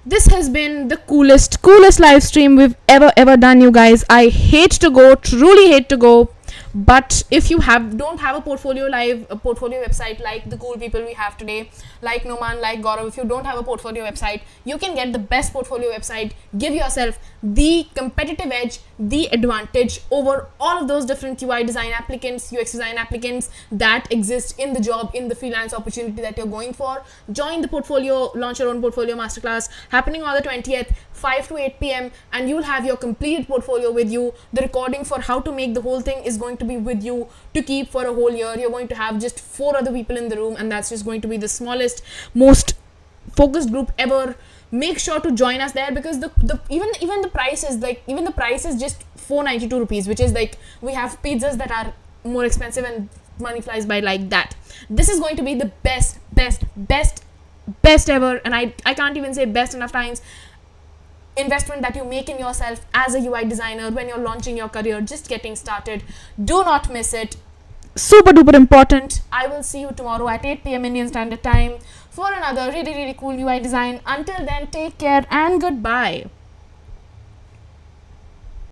This has been the coolest live stream we've ever done, you guys. I hate to go, truly hate to go, but if you don't have a portfolio website like the cool people we have today, like Noman, like Gaurav, if you don't have a portfolio website, you can get the best portfolio website. Give yourself the competitive edge, the advantage over all of those different UI design applicants, UX design applicants that exist in the job, in the freelance opportunity that you're going for. Join the portfolio, launch your own portfolio masterclass happening on the 20th, 5 to 8 p.m. and you'll have your completed portfolio with you. The recording for how to make the whole thing is going to be with you to keep for a whole year. You're going to have just 4 other people in the room, and that's just going to be the smallest, most focused group ever. Make sure to join us there, because even the price is just 492 rupees, which is like, we have pizzas that are more expensive and money flies by like that. This is going to be the best ever, and I can't even say best enough times, investment that you make in yourself as a UI designer when you're launching your career, just getting started. Do not miss it. Super duper important. I will see you tomorrow at 8 p.m. Indian Standard Time for another really cool UI design. Until then, take care and goodbye.